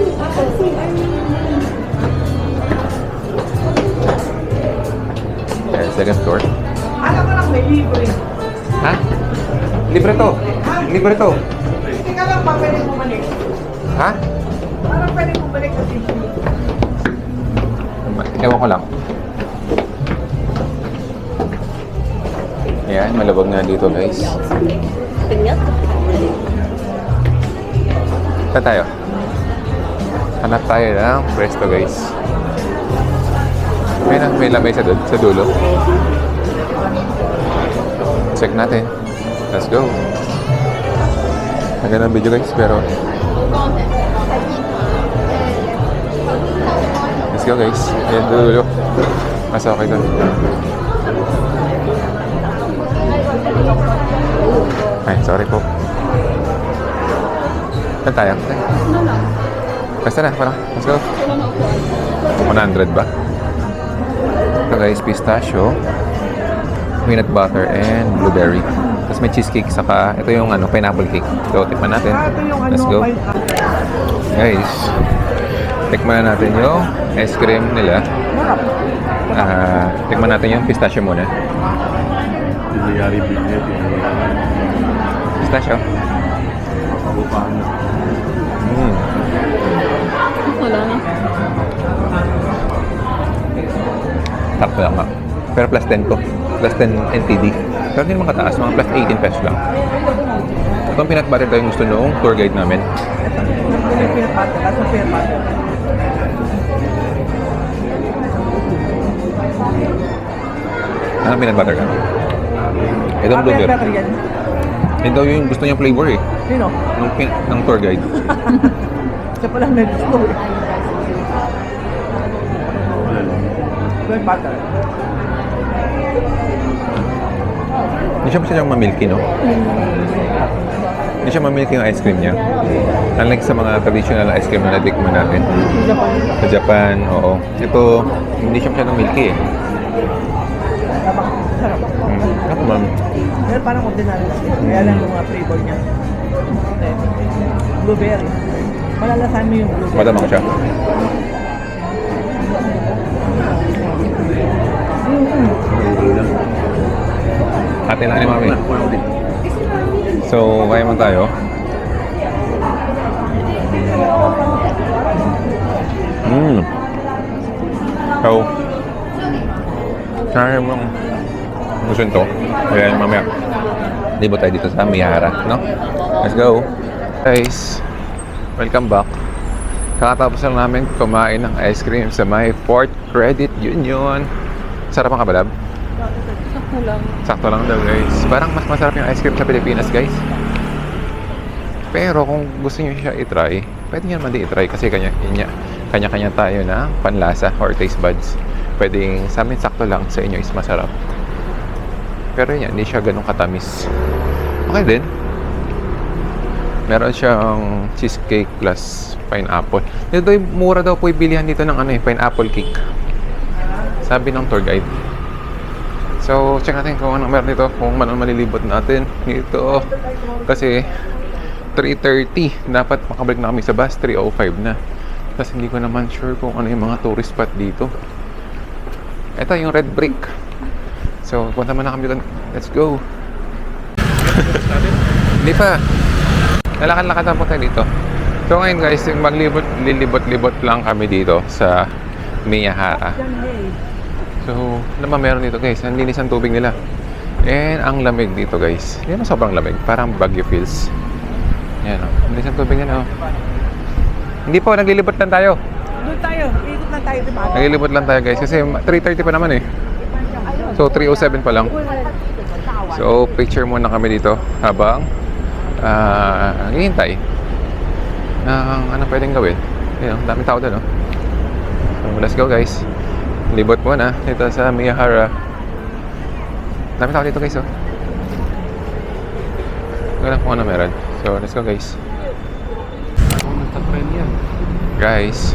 Ayan, second floor. Alam mo lang, may libre. Ha? Libre to. Libre to. Hindi ka lang pa pwede bumalik. Ha? Parang pwede bumalik kasi. Ewan ko lang. Ayan, malabag na dito guys. Saan tayo? Hanap tayo ng presto guys. May lamay sa dulo. Check natin. Let's go. Maganda ang video guys, pero let's go guys. Ayan, dulo. Mas okay doon. Ay, sorry po. Saan tayo? Basta na, parang. Let's go. 100 ba? Ito guys, pistachio, peanut butter, and blueberry. Tapos may cheesecake, saka ito yung pineapple cake. So, tikman natin. Let's go. Guys, tikman na natin yung ice cream nila. Tikman natin yung pistachio muna. Pistachio. Wala na. Wala nga. Pero plus 10 to. Plus 10 NTD. Pero hindi naman kataas. Mga plus 18 pesos lang. Itong peanut butter daw yung gusto noong tour guide namin. Yung peanut butter. Kaso peanut butter. Anong peanut butter ka? Itong Peanut blueberry. butter yan. Ito yung gusto niyang flavor eh. Sino? Ng tour guide. Siya pala may gusto. Peanut butter. Hindi siya masyadong mamilky, no? Hindi siya mamilky yung ice cream niya. Unlike sa mga traditional ice cream na natikman natin. Sa Japan, oo. Ito, hindi siya masyadong milky eh. Sarap. Ako ma'am. Pero parang ordinary lang. Kaya lang yung mga flavor niya. Blueberry. Malalasan mo yung blueberry. Madamang siya. Atin lang ni mami. So, kaya man tayo. So, kaya mo gusto nito. Kaya yung mamaya. Libo tayo dito sa Miyahara, no? Let's go. Guys, welcome back. Kakatapos lang namin kumain ng ice cream sa may Fort Credit Union. Sarap ang kabalab? Sakto lang. Sakto lang daw guys. Parang mas masarap yung ice cream sa Pilipinas guys. Pero kung gusto nyo siya i-try, pwede nyo naman di i-try kasi kanya-kanya tayo na panlasa or taste buds. Pwedeng sa amin sakto lang, sa inyo is masarap. Pero yan, hindi siya ganun katamis. Okay din. Meron siyang cheesecake plus pineapple. Dito mura daw po ibilihan dito ng pineapple cake. Sabi ng tour guide. So, check natin kung anong meron dito. Kung anong malilibot natin dito. Kasi 3:30 dapat makabalik na kami sa bus. 3:05 na. Tapos hindi ko naman sure kung ano yung mga tourist spot dito. Ito yung red brick. So, punta man na kami dito. Let's go. Hindi pa. Lalakad-lakad na po tayo dito. So ngayon guys, lilibot-libot lang kami dito sa Miyahara. So, ano ba meron dito guys? Ang linis ang tubig nila. And ang lamig dito guys. Hindi naman sobrang lamig. Parang Baguio feels. Yan o. Ang linis ang tubig nila o. Hindi po, naglilibot lang tayo. Doon tayo. Ikot lang tayo, diba? Naglilibot lang tayo guys. Kasi 3:30 pa naman eh. So, 3:07 pa lang. So, picture muna kami dito habang naghihintay ng ano pwedeng gawin. Ayun, daming tao doon, no? So, let's go, guys. Libot muna dito sa Miyahara. Daming tao dito, guys, oh. Wala kung ano meron. So, let's go, guys. Guys,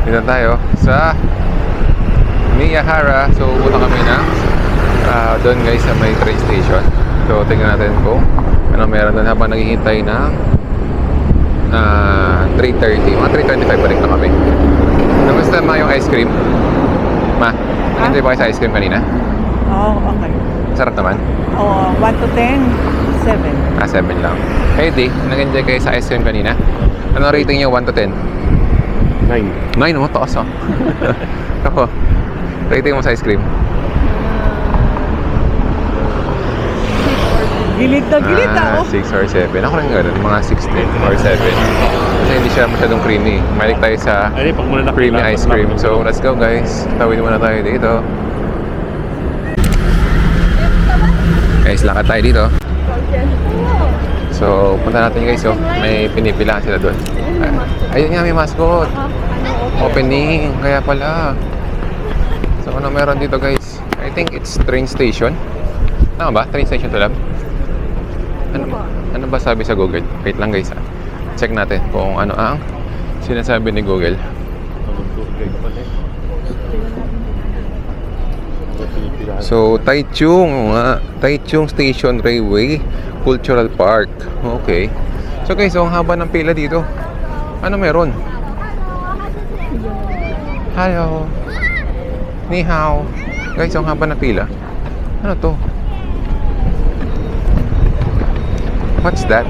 dito tayo sa Miyahara. So, punta kami na doon guys sa may train station. So, tingnan natin kung ano meron doon habang naghihintay na 3:30. Mga 3:25 balik na kami. Namusta ma yung ice cream? Ma, naghihintay ba kayo sa ice cream kanina? Oo, okay. Sarap naman. Oo, 1 to 10, 7. 7 lang. Hey, di, nag-enjoy kayo sa ice cream kanina? Ano rating niyo 1 to 10? 9. 9, oh, taas ah. Ako, rating mo sa ice cream? Gilid na gilid oh. 6 or 7. Ako rin gano'n, mga 16 or 7. Kasi hindi siya masyadong creamy. Mahilig tayo sa creamy ice cream. So, let's go guys. Tawid muna tayo dito. Guys, lakad tayo dito. So, punta natin guys. Oh. May pinipilahan sila doon. Ayun nga, may mascot. Opening. Kaya pala. So, ano meron dito guys? I think it's train station. Tama ba? Train station to lang? Ano ba sabi sa Google? Wait lang guys. Check natin kung ano ang sinasabi ni Google. So, Taichung Station Railway Cultural Park. Okay. So guys, ang haba ng pila dito. Ano meron? Hello. Ni hao. Guys, ang haba ng pila. Ano to? What's that?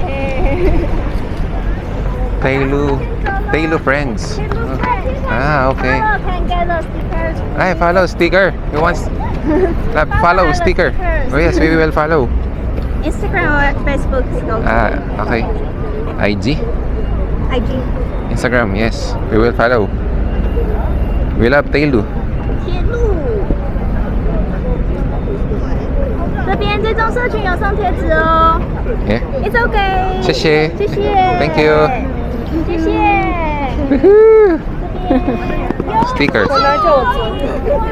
Tailu friends. Ah, okay. Follow can get the stickers. Ay, follow sticker. You want follow sticker? Oh yes, we will follow. Instagram or Facebook go to Ah, okay. IG? IG. Instagram, yes. We will follow. We love Tailu. 铁路。这边这种社群有送贴纸哦。 Yeah. It's okay. 谢谢。谢谢。 Thank you. 谢谢。 Stickers. Wala siya,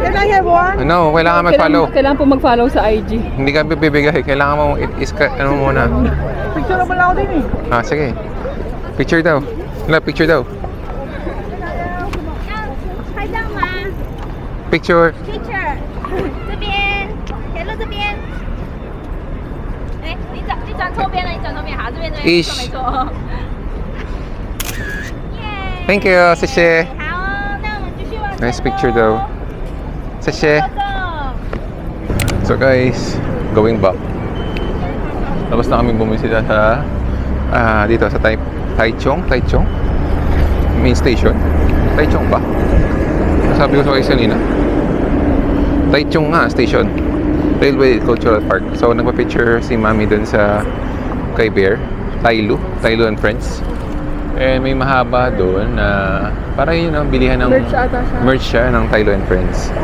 Can I have one? No, kailangan mag-follow. Kailangan po mag-follow sa IG. Hindi ka bibigay. Kailangan mo ano muna. Picture naman ako din eh. Ah, sige. Picture daw. Wala, picture daw. 拍照吗 Picture. ？Picture，这边，铁路这边。哎，你转错边了，你转错边，好，这边这边，没错没错。耶 Thank you. 谢谢。好，那我们继续往前 Nice picture daw. 谢谢。 Go, go. So guys, going back. Tapos na kami bumisita sa dito sa Taichung main station. Taichung ba? Sabi ko sa kayo kanina. Taichung nga station. Railway Cultural Park. So nagpa-picture si Mami dun sa kay Bear, Tailu and Friends. And may mahaba doon na para yun ang bilihan ng Merch ata siya. merch siya ng Tailu and Friends.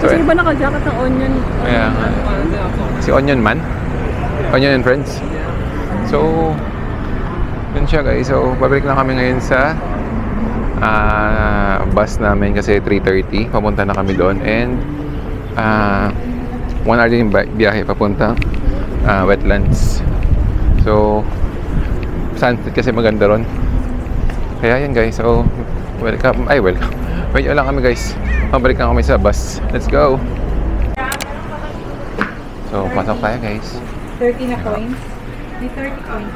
So, Kasi iba naka-jacket ng onion. kaya nga. Si Onion Man. Onion and Friends. So, yun siya guys. So, babalik na kami ngayon sa bus namin kasi 3:30. Papunta na kami doon. And 1 hour din yung biyahe papunta wetlands. So, sunset kasi maganda ron. Kaya yan guys. So, welcome. Medyo lang kami guys. Pabalik na kami sa bus. Let's go! So, pasok tayo guys. 30 na coins. May 30 coins.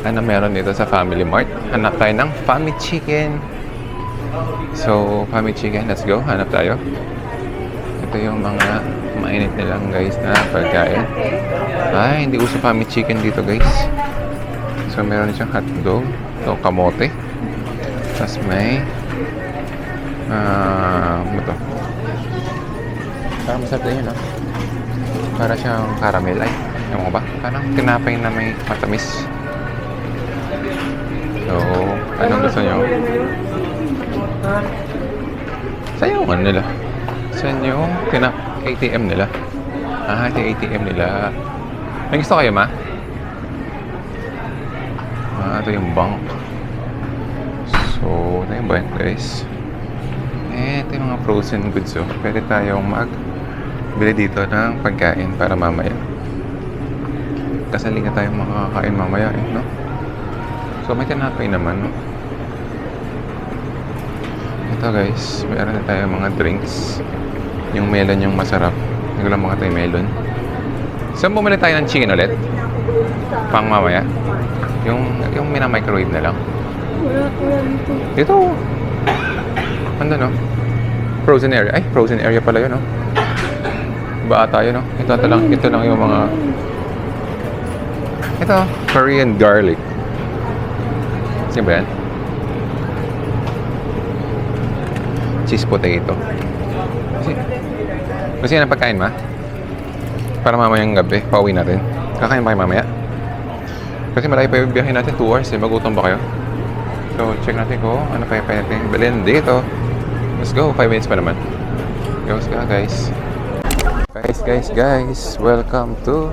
Ano meron dito sa Family Mart? Hanap tayo ng Family Chicken. So, Family Chicken. Let's go. Hanap tayo. Ito yung mga mainit nilang guys na pagkain. Ay, hindi uso Family Chicken dito guys. So, meron siyang hotdog. Ito, kamote. Tapos may ano to? Parang masarap din yun, no? Para siyang caramel. Ay, ewan ko ba? Parang tinapay na may matamis. So, anong gusto nyo? Saan yung ano nila? Saan yung ATM nila? Ah, ito yung ATM nila. May gusto kayo, ma? Ah, ito yung bank. So, ito yung bank, guys. Ito yung mga frozen goods, oh. Pwede tayong bili dito ng pagkain para mamaya. Kasali na tayong makakain mamaya, eh, no? So, may tinapay naman, no? Ito, guys. Meron na tayong mga drinks. Yung melon yung masarap. Hindi ko lang mga tayo melon. Saan bumili tayo ng chicken ulit? Pang mamaya? Yung mina-microwave na lang. Wala dito. Dito. Ano, no? Frozen area. Ay, frozen area pala yun, no? Ba tayo, no? Ito lang yung mga... Ito, Korean garlic. Sino ba yan? Cheese potato. Gusto yan ang pagkain, ma? Para mamayang gabi, pauwi natin. Kakain ba kayo mamaya? Kasi malaki pa yung biyahe natin, 2 hours eh. Magutom ba kayo? So, check natin kung ano pa yung natin bilhin dito. Let's go, 5 minutes pa naman. Let's go, guys. Guys, welcome to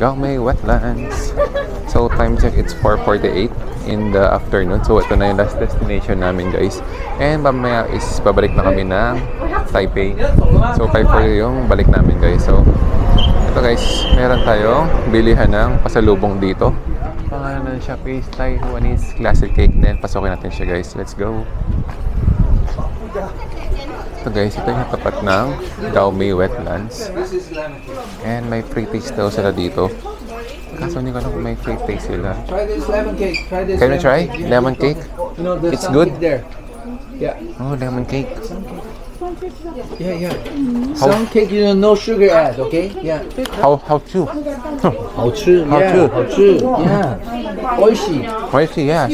Gaomei Wetlands. So, time check, it's 4:48 in the afternoon. So, ito na yung last destination namin, guys. And mamaya is babalik na kami ng Taipei. So, 5:40 yung balik namin, guys. So, ito guys, meron tayong bilihan ng pasalubong dito. Pangalan ng Shopee is Taiwanese Classic Cake. Then, pasokin natin siya, guys. Let's go. Ito guys, ito yung tapat ng Gaomei Wetlands. And may free taste daw sila dito. Kaso hindi ko alam kung may free taste sila. Try this lemon cake. Try this. Can you try? Lemon cake? You know, there's It's some good? cake there. Yeah. Oh, lemon cake. Yeah. Some cake, you know, no sugar add, okay? Yeah. How to? 好吃. Yeah. 好吃. Yeah. 美味しい. Spicy, yes.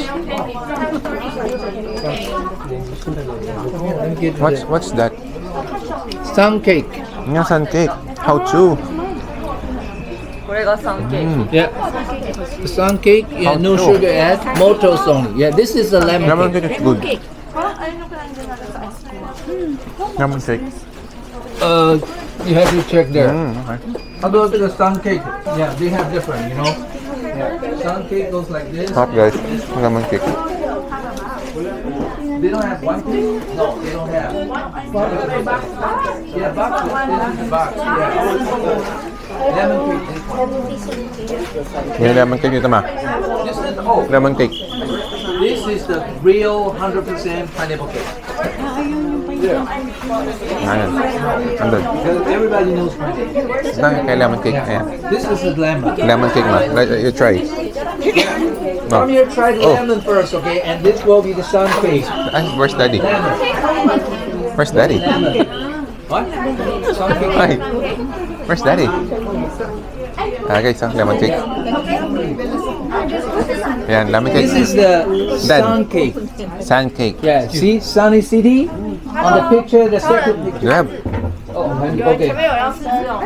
Let me get What's that? sun cake. Nga sun cake. How to? これが3ケーキ。 Yeah. The sun cake, yeah, no How to? sugar add, maltose only. Yeah, this is a lemon Lemon cake. cake is good. Lemon cake. You have to check there. Okay. How about the sun cake? Yeah, they have different, you know. Yeah. Sun cake goes like this. Hot guys. Lemon cake. They don't have one cake? No, they don't have. Yeah, box. This is the box. Yeah. Lemon cake. May lemon cake dito ma. This is Lemon cake. this is the real 100% pineapple cake. Ayan. Andun. Because everybody knows pineapple. Dahil kay lemon cake. Ayan. This is the lemon. Lemon cake ma. You try. Come here, try the lemon first, okay? And this will be the sun cake. Ay, where's daddy? Lemon. Where's daddy? Lemon. What? Sun cake. Ay. Where's daddy? Guys, lemon cake. Ayan, lemon cake. This is the Dad. sun cake. Sun cake. Yeah, see Sunny City on the picture, the second picture. Yeah. Oh, okay.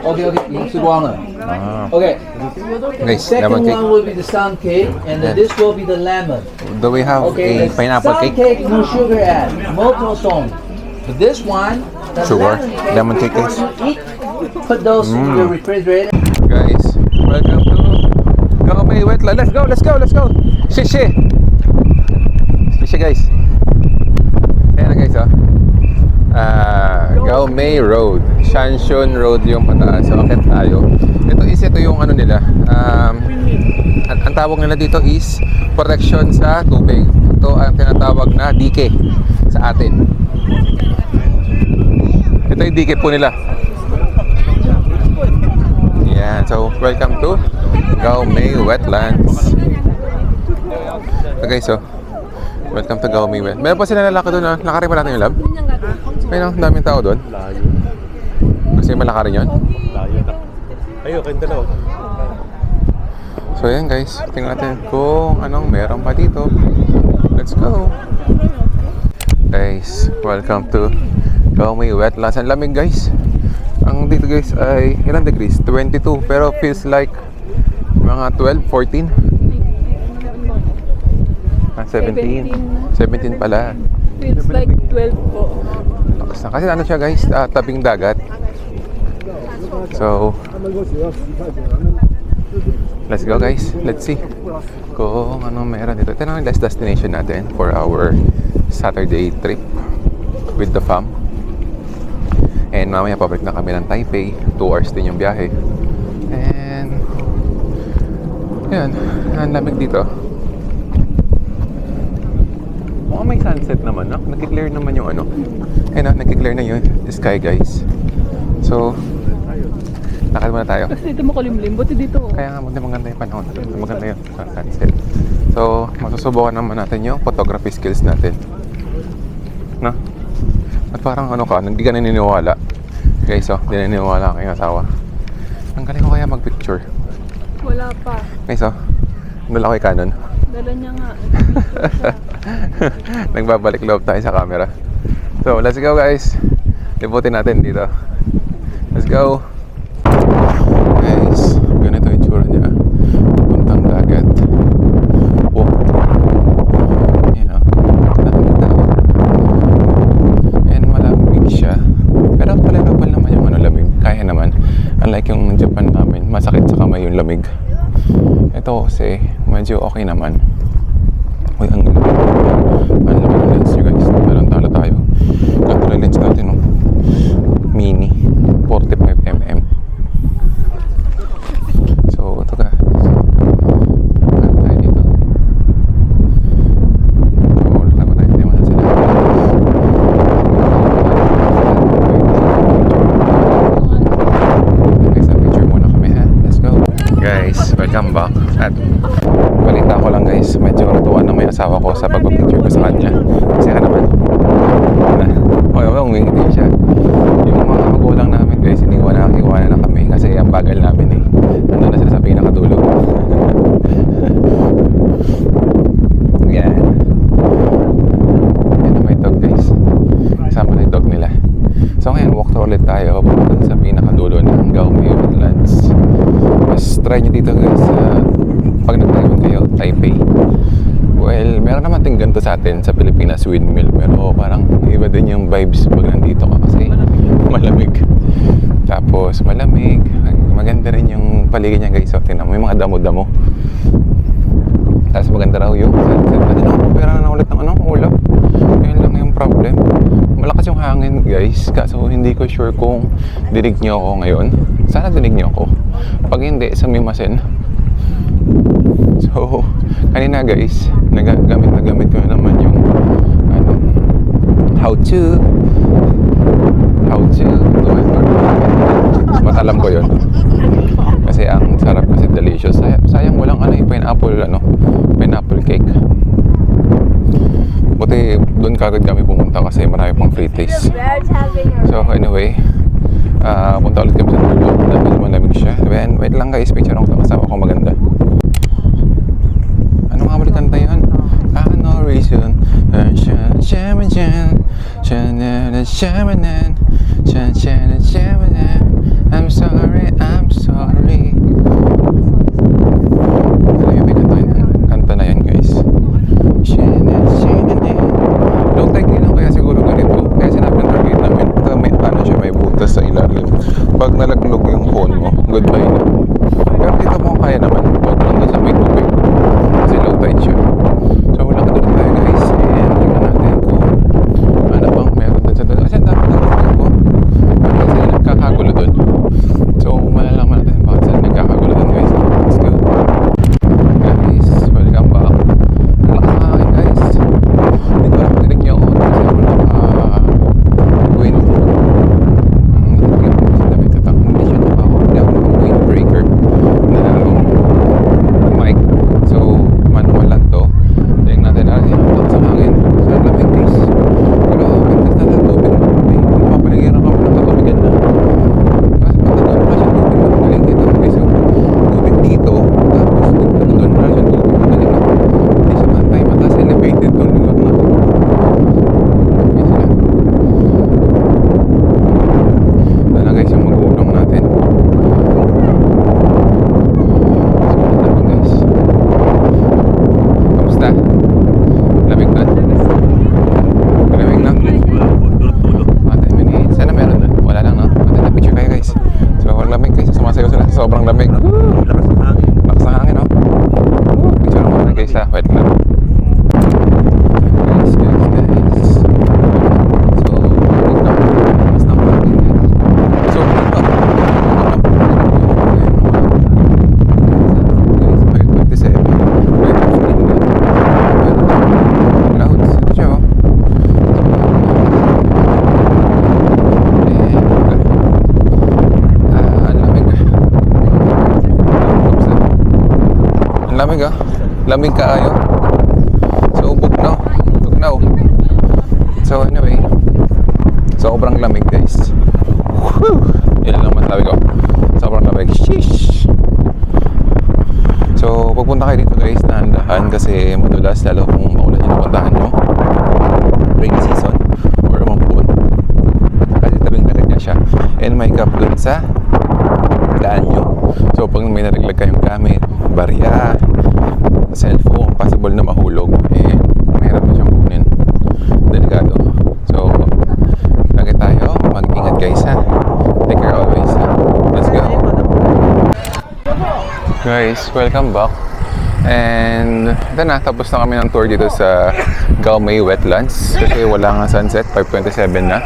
Okay, 已经吃光了. Ah. Okay. Guys, Second lemon one cake. will be the sun cake, and then this will be the lemon. Do we have Okay. a pineapple sun cake? no sugar add, maltose only. But this one, the Sugar. lemon cake. Lemon cake When you eat, put those in your refrigerator. Guys, welcome to Gaomei Wetland. Let's go. Shishi. Shishi guys. Ayan na guys oh. Gaomei Road. Shanshun Road yung pataas. So, akit tayo. Ito yung ano nila. Ang tawag nila dito is protection sa tubig. Ito ang tinatawag na dike sa atin. Ito yung dike po nila. Yan. So, welcome to Gaomei Wetlands. So guys, so welcome to Gaomei Wetlands. Meron pa sila lalaki doon, nakari pa natin yung lab. Ayun, ang daming tao doon. Kasi malakarin yun. Ayun, kayong dalawa. So yan guys, tingnan natin kung anong meron pa dito. Let's go. Guys, welcome to Gaomei Wetlands. Ang lamig guys. Ang dito guys ay ilang degrees? 22, pero feels like mga 12, 14. 17. 17 pala. Feels like 12 po. Lakas na. Kasi ano siya guys, tabing dagat. So, let's go guys. Let's see kung anong meron dito. Ito na ang last destination natin for our Saturday trip with the fam. And mamaya pabalik na kami ng Taipei. 2 hours din yung biyahe. And yan, ang lamig dito. Mukhang may sunset naman, no? Nag-clear naman yung ano. Ayun, nag-clear na yung sky, guys. So, lakad muna tayo. Kasi dito makulimlim. Buti dito. Kaya nga, maganda yung panahon. Maganda yung sunset. So, masusubukan naman natin yung photography skills natin. No? At parang ano ka, hindi ka naniniwala. Guys, oh, hindi naniniwala ang aking asawa. Ang galing ko kaya mag-picture. Wala pa. Guys, oh, dala ko kay Canon. Dala niya nga. Nagbabalik loob tayo sa camera. So, let's go guys. Liputin natin dito. Let's go. Guys, ganito yung tsura niya. Puntang dagat. Walk through. You know, daming tao. And malamig siya. Pero tolerable naman yung ano, lamig. Kaya naman. Unlike yung Japan namin, masakit sa kamay yung lamig. Ito kasi, medyo okay naman. Uy, ang laki. Ang laki ng lens nyo guys. Parang talo tayo. Ganito na lens natin, no? Mini. 45mm. So, ito guys. Ano tayo dito? So, lakad mo tayo. Hindi mo na sila. Guys, picture muna kami ha. Let's go. Guys, welcome back. At balita ko lang guys, medyo natuwa na may asawa ko sa pagpapicture ko sa kanya. Kasi ka naman. Umingiti siya. Yung mga magulang namin guys, iwanan na kami kasi ang bagal namin eh. Nandun na sila sa pinakadulo. Yan. Meron naman din ganito sa atin sa Pilipinas, windmill. Pero parang iba din yung vibes pag nandito ka kasi malamig. Tapos malamig. Maganda rin yung paligid niya guys. So, tingnan mo, may mga damo-damo. Tapos maganda raw yung sunset. Pwede na ako pera na ulit ng ulap. Yun lang yung problem. Malakas yung hangin guys. Kaso hindi ko sure kung dinig nyo ako ngayon. Sana dinig nyo ako. Pag hindi, sumimasen. So, kanina guys, gamit ko na naman yung how to mas alam ko yun kasi ang sarap kasi delicious. Sayang walang pineapple cake. Buti doon kagad kami pumunta kasi marami pang free taste. So anyway, punta ulit kami sa dulo dahil malamig siya. Wait lang guys, picture ako kasama ko maganda. Ano nga ulit kanta yun? No reason. I'm sorry. Alam yung may kanta na yan guys. Low tide din kaya siguro ganito. Kaya sinabi ng target namin, may butas sa ilalim. Pag nalaglog yung phone mo, goodbye na. Pero dito mo kaya naman, huwag lang doon sa may tubig. Kasi low tide siya. So wala ka doon tayo guys. And tingnan natin kung ano bang meron doon sa doon. Kasi dapat ako kasi nagkakagulo doon. So malalaman natin bakit sila nagkakagulo doon guys. Let's go. Guys, welcome back. Lakas na kayo guys. Hindi ko alam tinig niyo ako. Kasi wala wind. Hindi siya nakako. Hindi ako windbreaker. Mic. So manual lang to. Tingnan natin. Lakas ang hangin. So lamig guys. Pero pintas natin tubig. Mapapaligiran kami ng katubigan na. Kasi patagano na siya tubig. Magaling dito guys. So tubig dito. Tapos dito doon na siya tubig. Magaling na. Hindi siya pantay. Mataas elevated doon. Lugar na. Yan sila. Ito na guys yung mag-uulong natin. So lamig guys. Kamusta? Lamig doon? Lamig na? 10 minutes. Sana meron doon. Wala lang no? Pati na picture kayo guys. So lamig guys. Sumasayaw sila. Sobrang lamig. Lakas ng hangin no? Picture mo na guys ha. Wait lang. Guys. So lakas ng hangin guys. So dito. Guys, 5:27. Clouds. Ito siya oh. Ang lamig ah. Lamig kaayo. So bugnaw. So anyway, sobrang lamig guys. Whew! Yan lang masabi ko. Sobrang lamig. Sheesh! So pagpunta kayo dito guys, dahan-dahan kasi madulas lalo kung maulan yung napuntahan nyo. Rainy season or umampun. Kasi tabing-talag niya siya. And may cup dun sa daan nyo. So pag may nalaglag kayong gamit, barya, cellphone, possible na mahulog, mahirap na siyang kunin. Delikado. So lagi tayo, mag-ingat guys ha. Take care always ha. Let's go. Guys, welcome back. And ito na, tapos na kami ng tour dito sa Gaomei Wetlands kasi wala nga sunset, 5:27 na.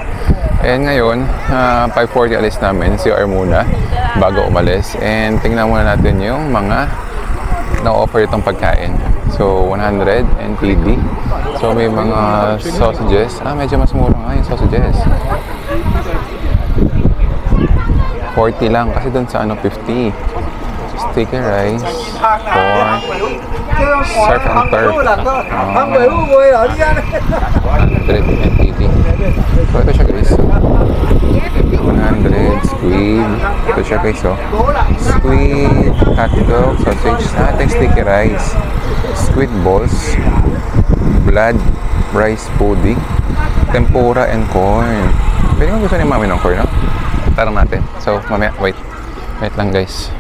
And ngayon, 5:40 alis namin, CR muna bago umalis. And tingnan muna natin yung mga na-offer itong pagkain. So 100 NTD. So may mga sausages. Medyo mas mura nga yung sausages. 40 lang kasi doon sa 50. Sticky rice, pork, surf and turf. 100 NTD. So ito siya guys. 100 squid. Ito siya guys oh. Squid, hotdog, sausage, sticky rice, squid balls, blood rice pudding, tempura and corn. Pwede mo gusto ni mami ng corn no? Tarang natin. So mamaya, wait lang guys.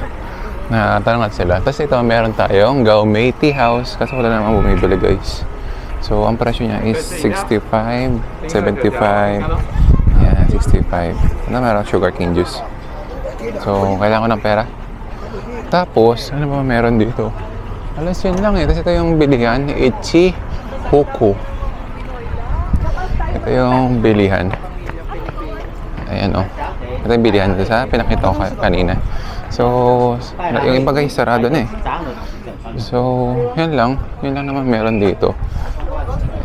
Tanong natin sila. Tapos ito meron tayong Gaomei Tea House kasi wala naman bumibili guys. So, ang presyo niya is 65, 75, yan, 65. Ano meron? Sugar cane juice. So, kailangan ko ng pera. Tapos, ano ba meron dito? Alas yun lang eh. Tapos ito yung bilihan, Ichi Hoku. Ito yung bilihan. Ayan o. Ito yung bilihan dito sa pinakita ko kanina. So, yung iba guys, sarado na eh. So, yun lang. Yun lang naman meron dito.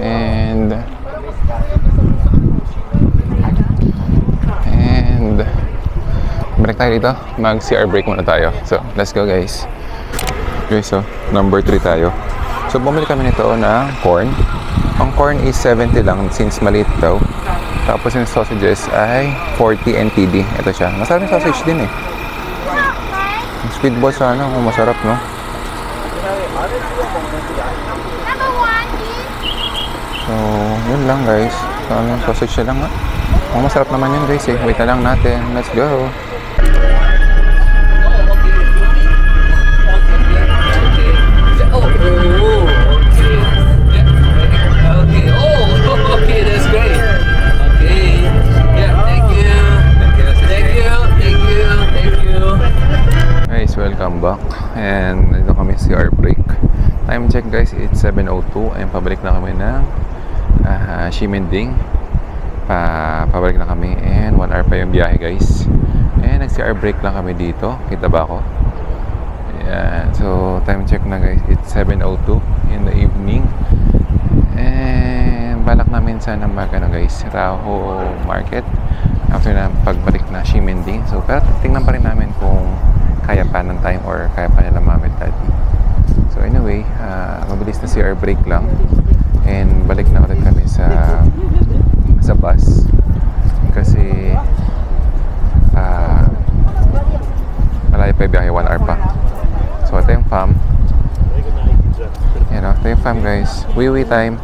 And balik tayo dito. Mag-CR break muna tayo. So, let's go guys. Okay, so, number 3 tayo. So, bumili kami nito na corn. Ang corn is 70 lang since maliit daw. Tapos yung sausages ay 40 NTD. Ito siya. Masarap yung sausage din eh. Yung squid ball sana kung masarap, no? So, yun lang guys. So, yung sausage lang ha. Kung masarap naman yun guys eh. Wait na lang natin. Let's go. Welcome back, and dito kami sa CR break. Time check guys, it's 7:02 and pabalik na kami ng Ximending. Pabalik na kami and 1 hour pa yung biyahe guys. And nag-CR break lang kami dito. Kita ba ako? Ayan. So time check na guys, it's 7:02 in the evening. And balak namin sana guys, Raho Market after na pagbalik na Ximending. So pero tingnan pa rin namin kung kaya pa ng time or kaya pa nila mami at daddy. So anyway, mabilis na CR break lang and balik na ulit kami sa bus kasi malayo pa yung biyahe, 1 hour pa. So ito yung fam, ito yung fam guys. Wiwi time.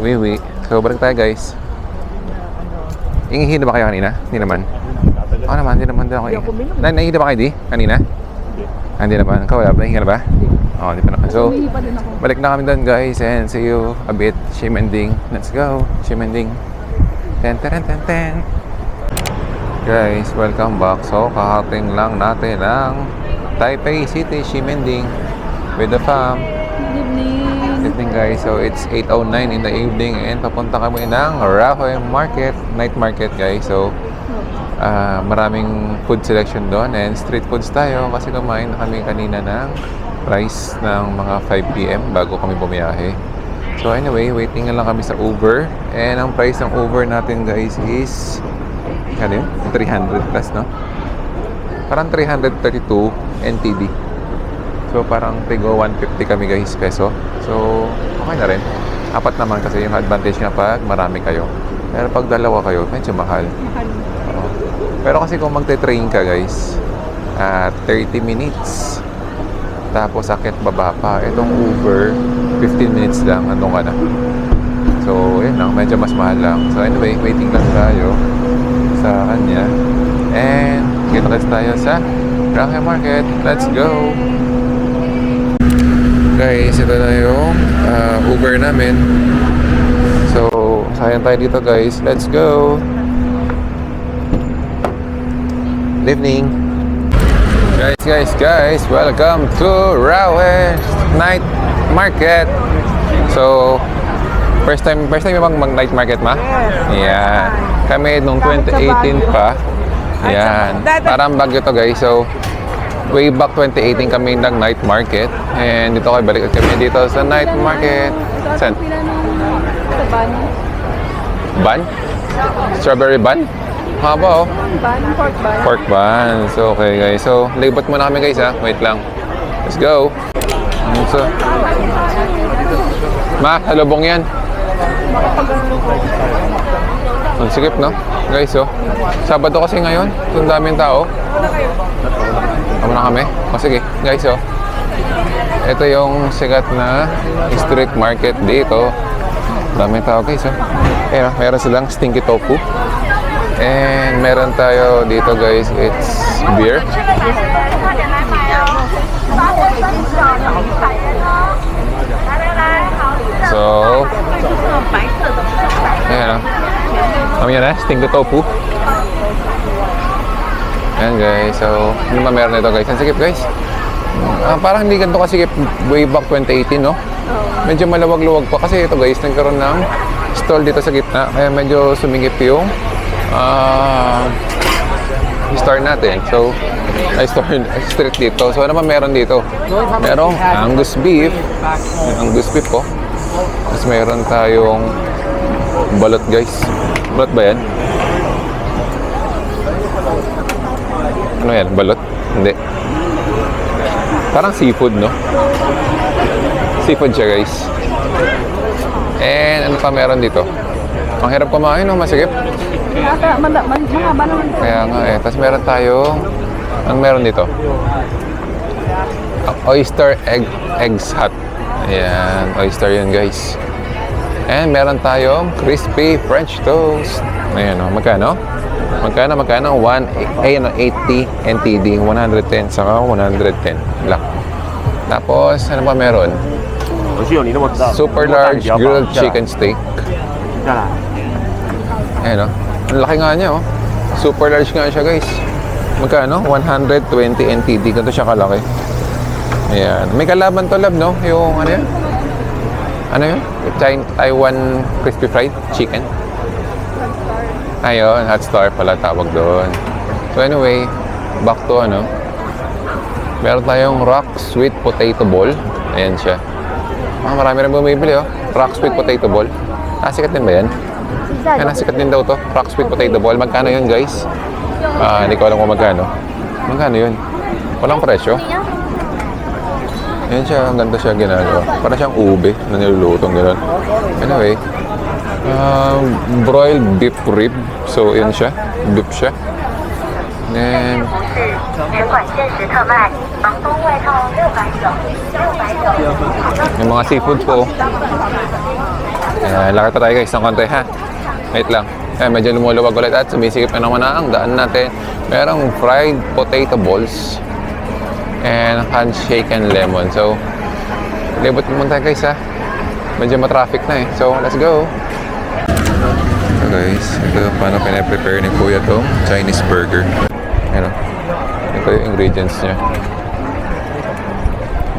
Wiwi. So balik tayo guys. Ingihina ba kayo kanina? Hindi naman. Ako naman, hindi naman din ako. Nahihila ba kayo di? Kanina? Hindi naman. Ikaw wala ba? Nahihinga na ba? Oo, hindi pa naman. So, balik na kami doon guys and see you a bit. Ximending. Let's go. Ximending. Ten. Guys, welcome back. So, kakating lang natin ang Taipei City, Ximending with the fam. Good evening. Good evening guys. So, it's 8:09 in the evening and papunta kami ng Rahoy Market. Night market guys. So, maraming food selection doon and street foods tayo kasi kumain na kami kanina ng rice ng mga 5 PM bago kami bumiyahe. So anyway, waiting na lang kami sa Uber and ang price ng Uber natin guys is 300 plus, no? Parang 332 NTD. So parang tigo 150 kami guys peso. So okay na rin. Apat naman kasi yung advantage nga pag marami kayo. Pero pag dalawa kayo, medyo mahal. Pero kasi kung magte-train ka guys, 30 minutes. Tapos akit baba pa. Itong Uber, 15 minutes lang. Andun ka na. So, yun lang. Medyo mas mahal lang. So, anyway, waiting lang tayo sa kanya. And, kita-kits tayo sa Rahoy Market. Let's go! Guys, ito na yung Uber namin. So, sayang tayo dito guys. Let's go! Good evening. Guys, welcome to Rahoy Night Market. So, first time bang mag-night market ma? Yeah. Kami nung 2018 pa. Yan. Parang bagyo to guys. So, way back 2018 kami nag-night market. And dito balik kami dito sa night market. Saan? Sa ban. Ban? Strawberry ban? Haba oh. Ban, pork ban. Pork buns. So, okay guys. So, labot muna kami guys ha. Wait lang. Let's go. So, ma, halubong yan. Ang sikip no? Guys oh. Sabado kasi ngayon. Ang daming tao. Tama na kami. O sige. Guys oh. Ito yung sikat na street market dito. Daming tao guys oh. Ayan, meron silang stinky tofu. And meron tayo dito guys, it's beer. So, Kami yan sting to tofu. Ayan guys, so ano ba meron nito guys? Ang sikip guys. Parang hindi ganito kasikip way back 2018, no? Medyo malawag-luwag pa kasi ito guys, nagkaroon ng stall dito sa gitna. Kaya medyo sumingip yung store natin. So, street dito. So, ano ba meron dito? Merong Angus beef. Angus beef po. Tapos meron tayong balot guys. Balot ba yan? Ano yan? Balot? Hindi. Parang seafood, no? Seafood siya guys. And ano pa meron dito? Ang hirap kumain, no? Masigip. Mahaba naman. Kaya nga eh. Tapos meron tayong... Ang meron dito? Oyster eggs hot. Ayan. Oyster yun guys. And meron tayong crispy French toast. Ayan o. Magkano? Magkano? 80 NTD. 110 saka 110 lang. Tapos, ano pa meron? Super large grilled chicken steak. Ayan o. Ang laki nga niya o. Super large nga siya guys. Magkano? 120 NTD. Ganito siya kalaki. Ayan. May kalaban to lab, no? Yung ano yan? Ano yun? Taiwan crispy fried chicken. Ayun, hot star pala tawag doon. So anyway, back to ano. Meron tayong rock sweet potato ball. Ayan siya. Marami rin bumibili oh. Rock sweet potato ball. Sikat din ba yan? Ayan, sikat din daw to. Rock sweet potato ball. Magkano yun guys? Hindi ko alam kung magkano. Magkano yun? Walang presyo. Ayan siya, ang ganda siya ginagawa. Para siyang ube na nilulutong gano'n. Anyway, broiled beef rib. So, yun siya. Beef siya. Then, yung mga seafood po. Lakad pa tayo guys ng konti ha. Wait lang. Medyo lumuluwag ulit at sumisikip na naman ang daan natin. Merong fried potato balls and handshake and lemon. So, libot naman tayo guys ha. Medyo matraffic na eh. So, let's go. So guys, ito paano pinaprepare ni Kuya tong Chinese burger. Ano? Ito yung ingredients niya.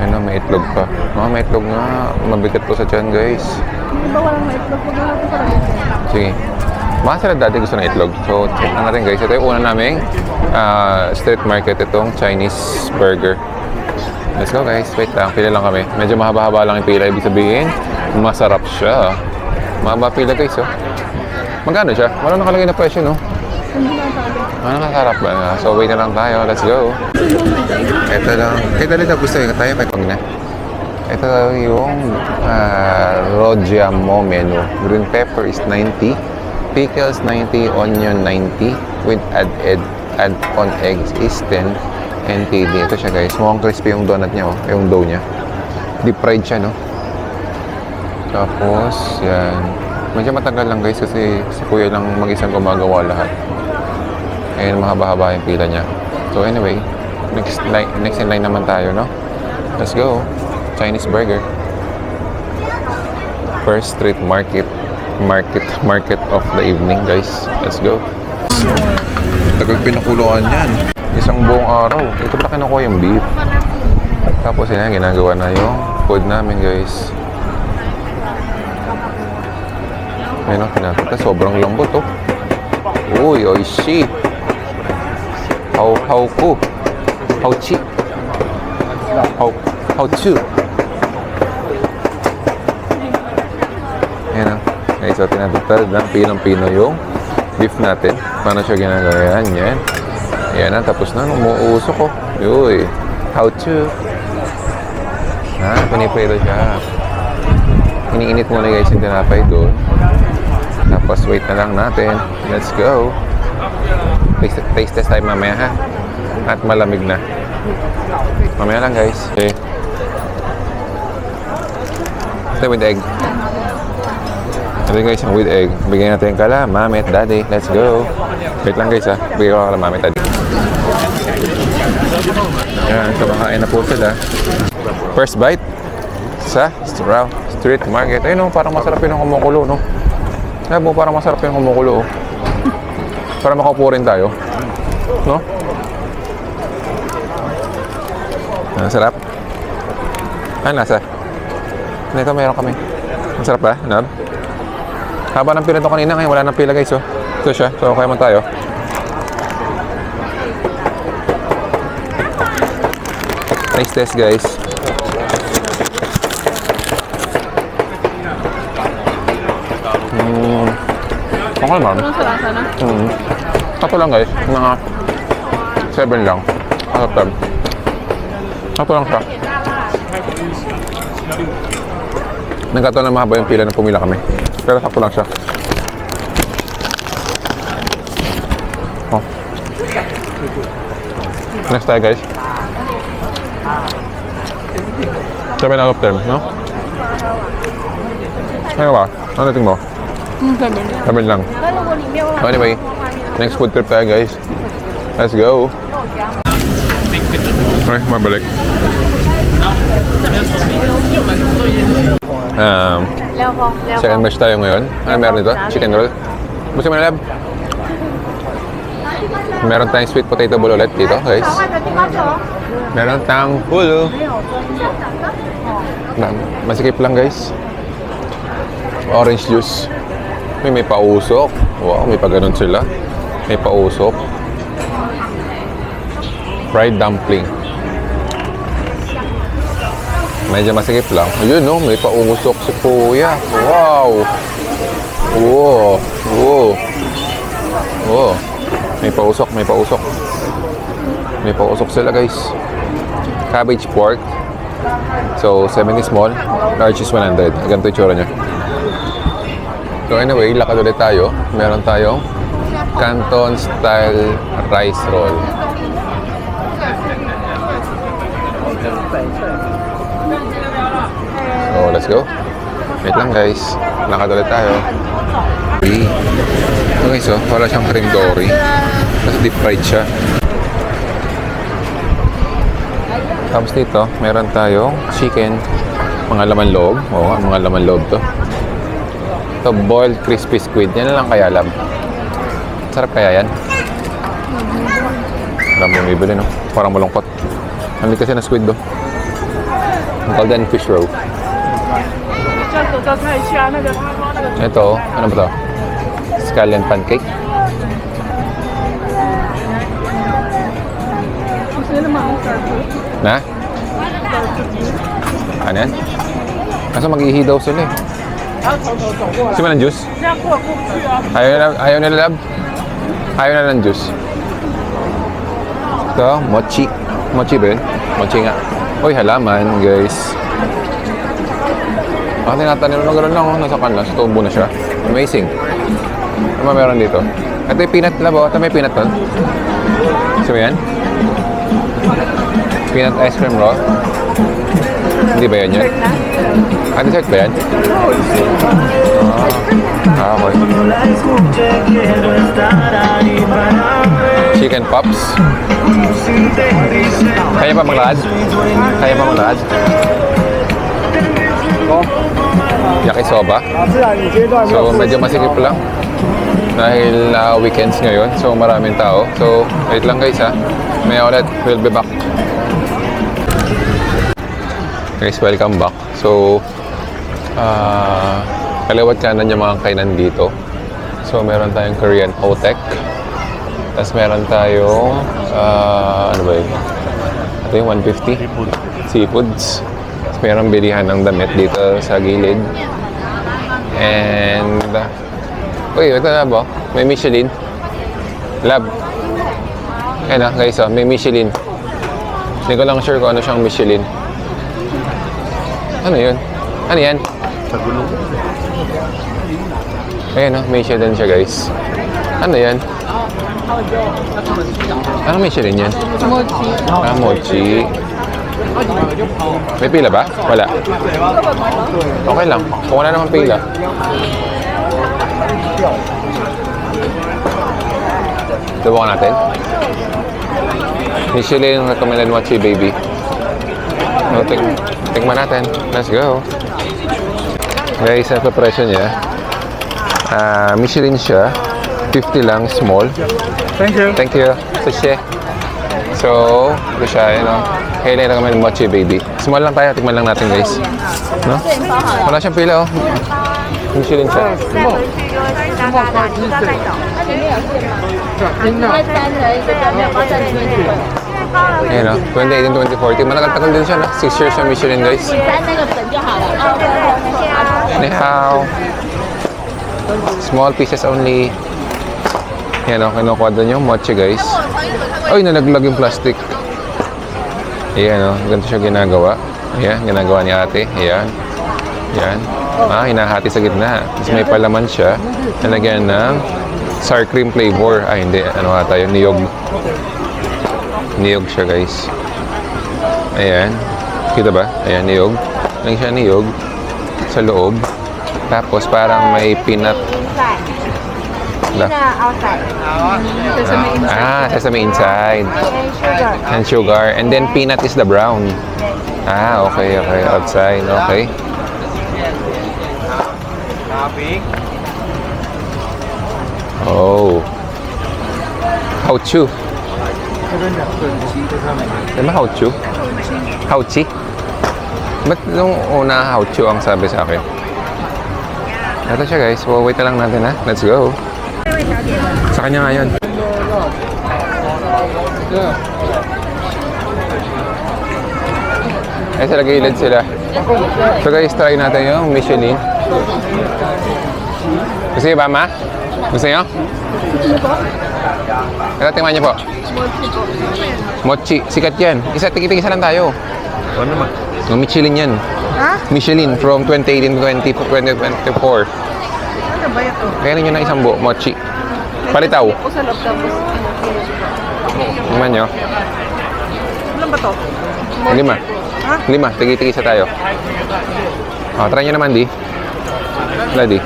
Ano, may itlog pa. May itlog nga. Mabigat po sa tiyan guys. Hindi ba walang maitlog? Huwag na natin parang Sige. Mga sila dati gusto ng itlog. So, check na natin guys. Ito yung una naming street market itong Chinese burger. Let's go guys. Wait lang. Pila lang kami. Medyo mahaba-haba lang yung pila. Ibig sabihin, masarap siya. Mahaba pila guys, oh. Magkano siya? Walang nakalagay na presyo, no? Nakasarap ba? So, wait na lang tayo. Let's go. Ito lang. Kaya dali na gusto yung tayo. Pag na. Ito yung Rojamo menu. Green pepper is 90. Pickles 90, onion 90 with add-on eggs is 10 NTD. Ito siya guys, mukhang crispy yung donut niya, oh, yung dough niya. Deep fried siya, no? Tapos, yan. Medyo matagal lang guys kasi si Kuya lang mag-isang gumagawa lahat. Ayun, mahaba-haba yung pila niya. So anyway, next in line naman tayo, no? Let's go. Chinese burger. First street market of the evening guys. Let's go. Tagal pinakuluan yan. Isang buong araw. Ito pa kinukuha yung beef. Tapos yun, ginagawa na yung food namin guys. Ayun ang kinakita. Sobrang lambot oh. Uy, oishi. How ku. How chi. How chu. Ayan ang. So, tinatagtad ng pinang-pino yung beef natin. Paano siya ginagawa? Yan. Yan na. Tapos na. Umuusok ko. Uy. How to. Piniprito siya. Iniinit muna guys yung tinapay doon. Tapos wait na lang natin. Let's go. Taste test tayo mamaya ha. At malamig na. Mamaya lang guys. Okay. Ito with egg. Ito guys, yung with egg. Bigyan natin yung kala, mamit, daddy. Let's go. Wait lang guys ha. Bigyan ko kala, mamit, daddy. Yan, kumakain na po sila. First bite sa street market. Ayun no, parang masarap yung kumukulo, no? Alam mo, parang masarap yung kumukulo, oh. Para makaupo rin tayo. No? Ang sarap. Ano nasa? Ito meron kami. Ang sarap ba? Nab? Haba ng pila ito kanina. Ngayon wala nang pila guys. Oh. Ito siya. So kaya man tayo. Nice test guys. Okay man. Anong salasa na? Ito lang guys. Mga 7 lang. Ito lang siya. Nagkataon na mahaba yung pila na pumila kami. Pero sakto lang siya. Oh. Next tayo guys. 7 out of 10, no? Ano ba? Ano tingin mo? 7 lang. So anyway, next food trip tayo guys. Let's go. Okay, mabalik. Second batch tayo ngayon. Ano meron dito? Chicken roll. Gusto mo na lab? Meron tayong sweet potato bowl ulit dito guys. Meron tayong pulo. Masikip lang guys. Orange juice. May pausok. Wow, may pa ganun sila. May pausok. Fried dumpling. Medyo masikip lang. Ayun no, may pausok si Kuya. Wow! Wow! Wow! Wow! May pausok, may pausok. May pausok sila guys. Cabbage pork. So, 70 small. Large is 100. Ganito yung tsura niya. So anyway, lakad ulit tayo. Meron tayong Canton style rice roll. So let's go. Wait lang guys. Lakad ulit tayo. Okay, so wala siyang cream dory. Tapos deep fried siya. Tapos dito, meron tayong chicken. Mga laman loob. Oo nga, mga laman loob to. Ito, boiled crispy squid. Yan na lang kaya alam. Sarap kaya yan. Alam mo yung ibili, no? Parang malungkot. Hindi kasi na squid, do. Golden fish roe. Ito, ano ba to? Scallion pancake. Gusto nila mga starfish. Na? Ano yan? Kaso mag-ihi daw sila eh. Gusto mo ng juice? Ayaw nila lab? Ayaw na ng juice. Ito, mochi. Mochi ba yun? Mochi nga. Uy, halaman guys. Bakit tinatanim na gano'n lang, nasa kanlas. Tubo na siya. Amazing. Ano meron dito? Ito yung peanut lab, oh. Ito may peanut doon. Gusto mo yan? Peanut ice cream roll. Hindi ba yan yan? Ah, dessert ba yan? Okay. Chicken pops. Kaya pa maglakad? Kaya pa maglakad? Yakisoba. So, medyo masikip lang. Dahil weekends ngayon. So, maraming tao. So, wait lang guys ha. May ulit. We'll be back. Guys, welcome back. So, kaliwat kanan yung mga kainan dito. So, meron tayong Korean Hotek. Tapos meron tayong, ano ba yun? Ito yung 150. Seafoods. Tapos meron bilihan ng damit dito sa gilid. And, uy, ito na ba? May Michelin. Lab. Ayan na, guys, may Michelin. Hindi ko lang sure kung ano siyang Michelin. Ano yun? Ano yan? Sa gulong. Ayan o, Michelin siya guys. Ano yan? Anong Michelin yan? Mochi. Ah, mochi. May pila ba? Wala. Okay lang. Kung wala naman pila. Subukan natin. Michelin recommended mochi baby. So, tikman natin. Let's go. Guys, ang presyo niya. Michelin siya. 50 lang, small. Thank you. Thank you. Sushi. So, ito siya, Kailan na kami ng mochi, baby. Small lang tayo, tikman lang natin, guys. No? Wala siyang pila, oh. Michelin siya. 再回去就会去加拿大，你知道再走。那里面有线吗？因为单的一个没有包在里面就会。现在包了。 Ayan, 2018, 2040. Matagal-tagal din siya, 6 years siya Michelin, guys. 你单那个本就好了。哦，对对，谢谢。 Ni hao. Small pieces only. Yan o, kinukuha doon yung mochi, guys. Ay, nalaglag yung plastic. Ayan o, ganito siya ginagawa. Ayan, ginagawa ni ate. Ayan. Ayan. Hinahati sa gitna. Tapos may palaman siya. Nalagyan ng sour cream flavor. Ay, hindi. Ano ata yun? Niyog. Niyog siya, guys. Ayan. Kita ba? Ayan, niyog. Lang siya niyog sa loob. Tapos parang may peanut. Sesame inside. And sugar. And then peanut is the brown. Okay. Outside. Okay. Oh. Hao-chu. Diba hao-chu? Hao-chi? Ba't nung una hao-chu ang sabi sa akin? Ito siya, guys. Wait na lang natin, ha? Let's go. Sa kanya nga yun. Ay, sa gilid sila. So guys, try natin yung Michelin. Gusto niyo ba, ma? Gusto niyo? Ito, tingnan niyo po. Mochi. Sikat yan. Tigit-isa lang tayo. Ano naman? Yung Michelin yan. Michelin from 2018 to 2024. Ano ba ito? Kaya ninyo na isang buo. Mochi. Palitaw. O sa loob tapos. Tingnan nyo. Ilan ba to? 5. 5. Tigi-tigisa tayo. Try nyo naman, Di. Di.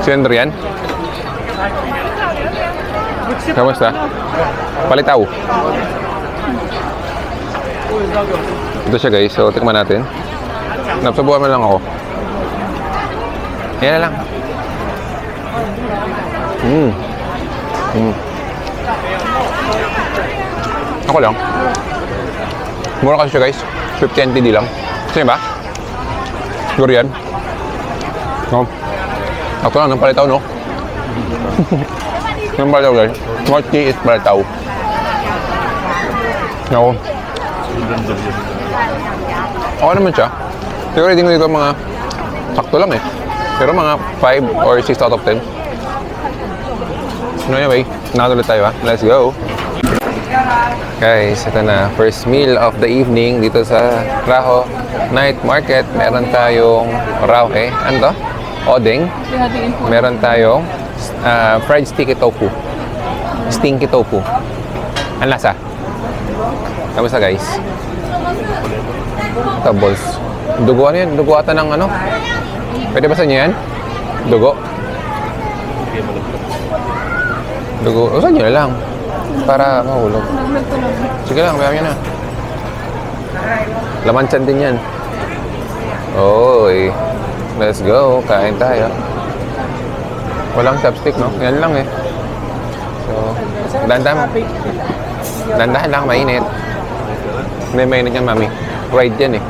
Si Andrian? Kamusta? Palitaw. Ito siya, guys. So, tikman natin. Napsabuhan mo lang ako. Yan na lang. Ako lang. Mura kasi siya, guys. 50 NTD lang. Sino ba? Durian. No. Ako lang, ng palitaw, no? Ng palitaw, guys. Mochi is palitaw. No. Okay naman siya. Siguro rating ko dito mga sakto lang eh. Pero mga 5 or 6 out of 10. No, anyway, nakatuloy tayo, ha. Let's go. Guys, ito na. First meal of the evening dito sa Raho Night Market. Meron tayong rauhe. Ano to? Odeng. Meron tayong fried sticky tofu. Stinky tofu. Ang lasa? Kamusta, guys? Ito, balls. Dugo ano yan? Dugo ata ng ano? Pwede ba sa inyo yan? Dugo? Dugo? O, sa inyo na lang. Para mahulog. Sige lang, mayroon yan na. Laman tiyan din yan. Oy. Let's go. Kain tayo. Walang chopstick, no? Yan lang eh. So, dandahan lang, mainit. May mainit yan, mami. Fried yan eh.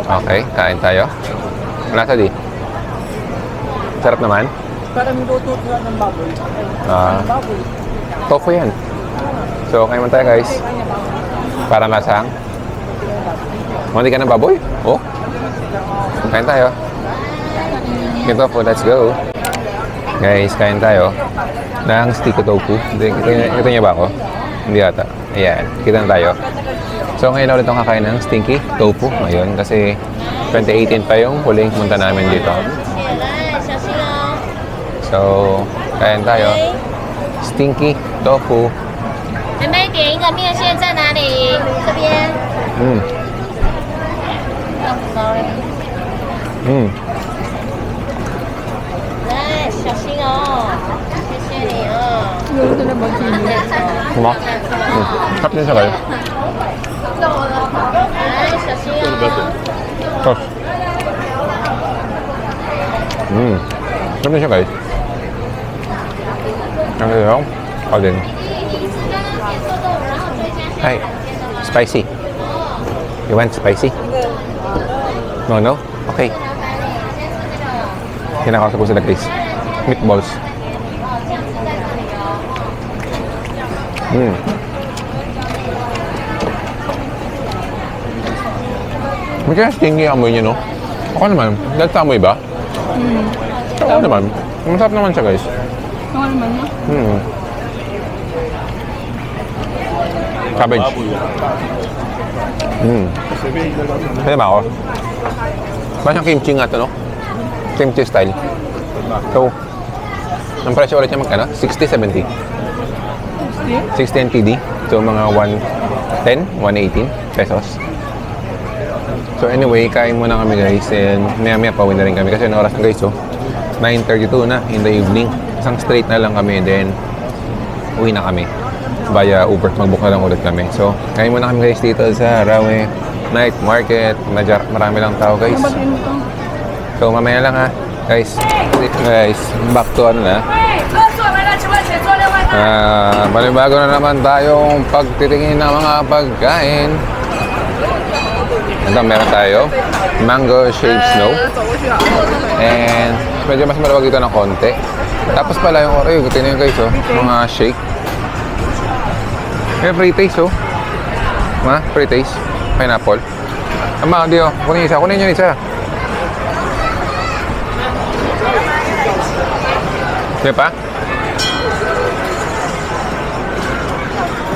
Okay, kain tayo. Nasa di? Sarap naman? Parang luto ko ng baboy. Baboy. Tofu yan. So, kain mo tayo, guys. Para lasang. Hindi ka ng baboy? Oh. Kain tayo. Ito po, let's go. Guys, kain tayo ng sticky tofu. Kita niyo ba ako? Hindi ata. Ayan, kita na tayo. So, ngayon ulit akong kakain ng stinky tofu. Ngayon, kasi 2018 pa yung huling punta namin dito. So, kain tayo. Stinky tofu. 妹妹点一个面线在哪里？这边。来，小心哦。谢谢你哦。 Luto na mochi. Sarap din siya, guys. 来，小心哦。 Sauce. Ano siya guys? Ano yung? Alin. Hi. Spicy. You want spicy? No, no? Okay. Kinakausap ko sila Chris. Meatballs. May kaya stingy amoy niya, no? Ako naman. Dahil sa amoy ba? Ako naman. Masarap naman siya, guys. Ano naman mo? Cabbage. Pwede ba ako? Parang siyang kimchi nga ito, no? Kimchi style. So, ang presyo ulit niya magkano? 60, 70? 60 NTD. So, mga 110, 118 pesos. So, anyway, kain muna kami, guys. And maya-maya pauwi na rin kami. Kasi ano oras na, guys, so 9:32 na in the evening. Isang straight na lang kami. Then, uwi na kami. Via Uber. Mag-book na lang ulit kami. So, kain muna kami, guys, dito sa Rawe Night Market. Marami lang tao, guys. So, mamaya lang, ha. Guys, back to ano na. Balibago na naman tayong pagtitingin ng mga pagkain. Ito, meron tayo. Mango Shave Snow. And medyo mas malawag ito ng konti. Tapos pala yung Oreo. Tingnan nyo guys, oh. Mga shake. May pre-taste, oh. Ma, pre-taste. Pineapple. Ama, di, oh. Kunin isa. Kunin nyo isa. Di pa?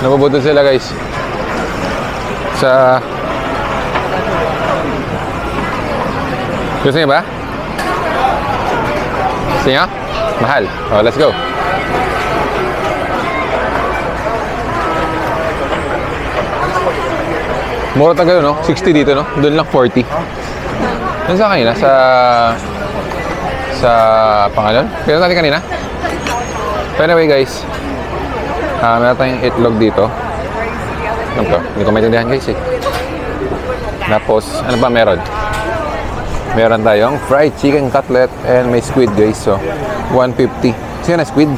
Nabubudol sila, guys. Sa... Gusto niyo ba? Gusto niyo? Mahal. Oh, let's go. Mura tagal, no? 60 dito, no? Doon lang 40. Doon sa kanina? Sa pangalan? Kailan natin kanina? So anyway, guys. Meron tayong itlog dito. Ano to? Hindi ko maintindihan, guys, eh. Tapos, ano ba meron? Meron tayong fried chicken cutlet and may squid, guys. So, 150. Sino na squid?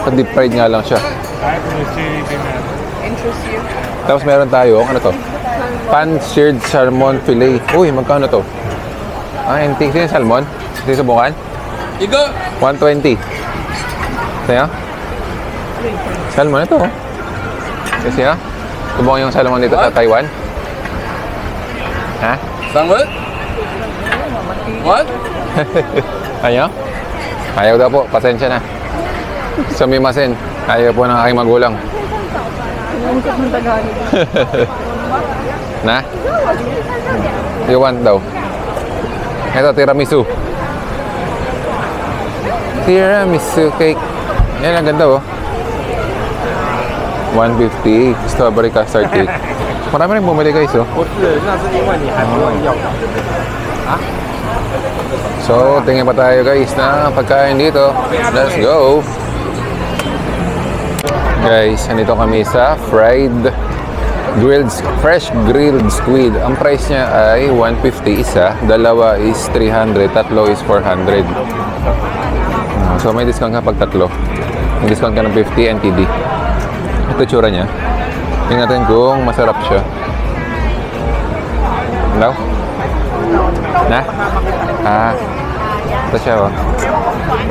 Deep fried nga lang siya. Tapos meron tayong, ano to? Pan-seared salmon fillet. Uy, magkano to? Antique. Sino yung salmon? Sino yung subukan? 120. Sino? Salmon ito, oh. Kasi, ha? Subukan yung salmon dito sa Taiwan. Ha? Salmon? What? Ayaw? Ayaw daw po. Pasensya na. Sumimasen. Ayaw po ng aking magulang. Nangungkot ng Tagalog. Na? You want daw. Ito, tiramisu. Tiramisu cake. Yan, ang ganda, oh. 150. Strawberry custard cake. Marami rin bumili, guys, oh. So, tingin pa tayo, guys, na pagkain dito. Let's go! Guys, nandito kami sa fresh grilled squid. Ang price niya ay 150 isa, dalawa is 300, tatlo is 400. So, may discount ka pag tatlo. May discount ka ng 50 NTD. Ito tsura niya. Tingnan natin kung masarap siya. Hello? Na? Ito siya, oh.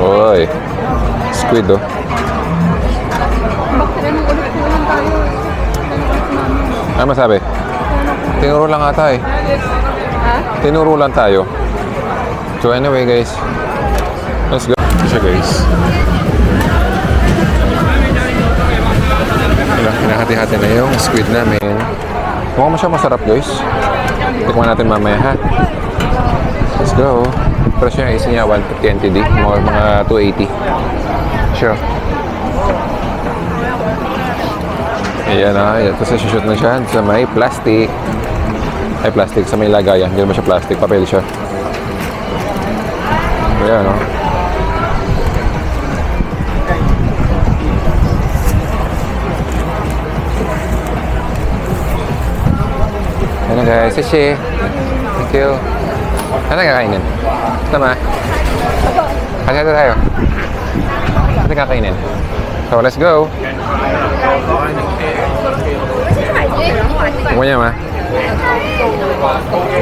Uy. Squid, oh. Bakit ulit ko lang tayo? Ano masabi? Tinuro lang ata, eh. Ha? Tinuro lang tayo. So, anyway, guys. Let's go. Ito siya, guys. Hinahati-hati na yung squid namin. Mukhang siya masarap, guys. Tikman natin mamaya, ha? Let's go. Presyo niya, isa niya 150 NTD. Mga 280. Sure. Ayan, ha. Tapos shoot na siya sa may plastic. Ay, plastic. Sa may lagayan. Hindi naman siya plastic. Papel siya. Ayan, no? Ayan, Guys, sushi. Thank you. Ano kakainin? Tama. Kasi tayo. Ano kakainin? So, let's go. Ano niya, ma?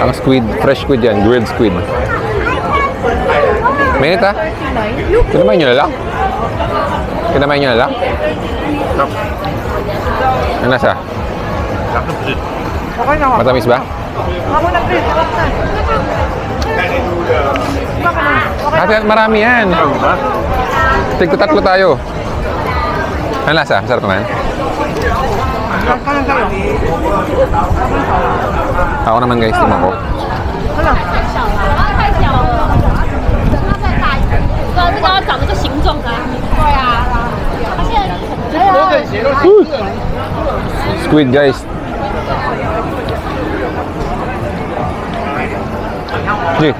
Ang squid, fresh squid yan, grilled squid. Mainit ha? Kinamayin nyo na lang? Kinamayin nyo na lang? Ano nasa? Okay na ako. Matamis ba? Ako na, please. Sarap na. Ate, marami yan. Tigto-tatlo tayo. Ano lasa? Masarap naman. Sarap ka lang sa'yo. Ako naman guys, tingnan ko. Wala. 太小了，它再大一点。对，这个要长这个形状的。对啊，它现在Squid guys. Sige.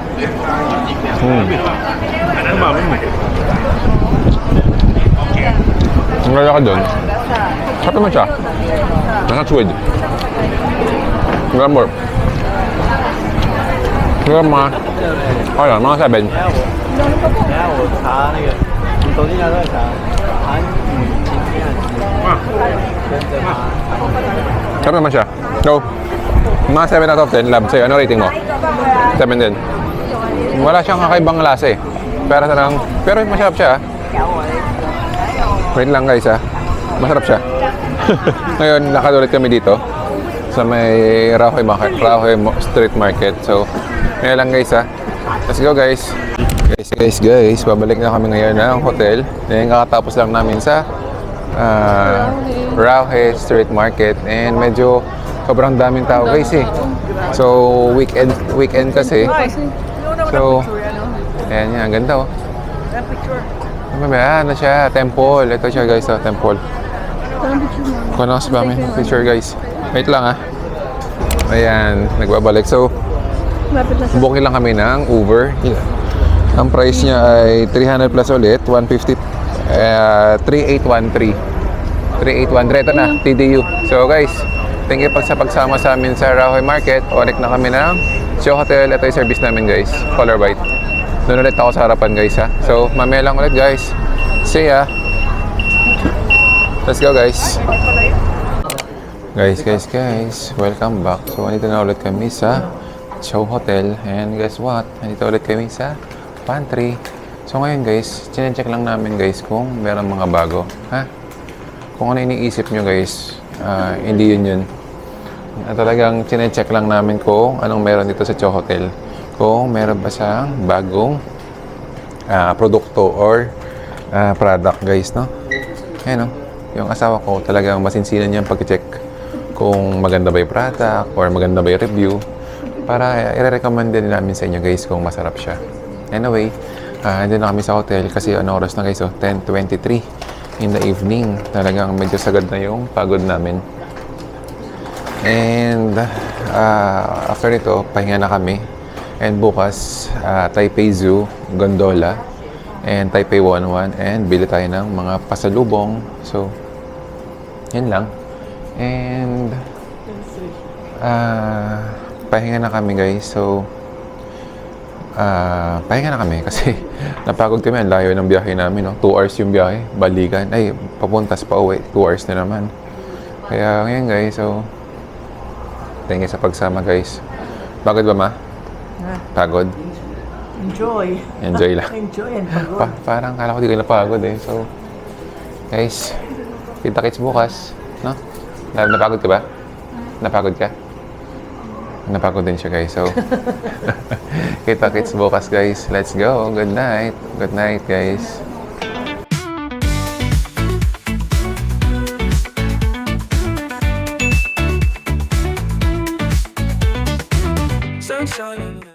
Ang gala ka doon. Sarap naman siya. Nasa squid. Ang gala more. Ang gala mga... Ano, mga 7. Sarap naman siya. So, mga 7 out of 10. Love sa'yo. Ano rating mo? 7 din. Wala siyang kakaibang lasa eh. Pero masarap siya. Wait lang guys ha. Masarap siya. Ngayon, nakadulit kami dito sa may Rahoy Street Market. So, ngayon lang guys ha. Let's go guys. Guys. Babalik na kami ngayon ng hotel. Ngayon kakatapos lang namin sa Rahoy Street Market. And medyo sobrang daming tao guys eh. So, weekend kasi. So, ayan yan. Ang ganda oh. Ano siya? Temple. Ito siya guys, temple. Kuha na kasi ba may picture guys. Wait lang ha. Ayan, nagbabalik. So, booking lang kami ng Uber. Ang price niya ay 300 plus ulit. 150. 3813. 3813. Ito na, TDU. So guys, thank you sa pagsama sa amin sa Rahoy Market. Ulit na kami ng Show Hotel. Ito yung service namin guys. Color White. Doon ulit ako sa harapan guys ha. So, mamaya lang ulit guys. See ya. Let's go guys. Guys. Welcome back. So, nandito na ulit kami sa Show Hotel. And guess what? Nandito ulit kami sa pantry. So, ngayon guys, chinecheck lang namin guys kung meron mga bago. Ha? Kung ano iniisip nyo guys, hindi yun. Talagang chinecheck lang namin kung anong meron dito sa Show Hotel. Kung meron ba siyang bagong produkto or product guys, no? Ayan, no? Yung asawa ko talagang masinsinan niyang pag-check kung maganda ba yung product or maganda ba yung review para i-recommend din namin sa inyo guys kung masarap siya. Anyway, andun na kami sa hotel kasi ano oras na guys, 10:23 in the evening. Talagang medyo sagad na yung pagod namin. And after nito, pahinga na kami. And bukas, Taipei Zoo, Gondola, and Taipei 101, and bili tayo ng mga pasalubong. So, yun lang. And, pahinga na kami guys. So, pahinga na kami kasi napagod kami. Ang layo ng biyahe namin. No? 2 hours yung biyahe. Balikan. Ay, papuntas pa uwi. 2 hours na naman. Kaya ngayon guys, so, thank you sa pagsama guys. Pagod ba ma? Pagod? Enjoy. Enjoy lang. Enjoy and pagod. Parang kala ko di ka napagod eh. So, guys, kita-kits bukas. No? Napagod ka ba? Napagod ka? Napagod din siya guys. So, kita-kits bukas guys. Let's go. Good night. Good night guys. Sunshine.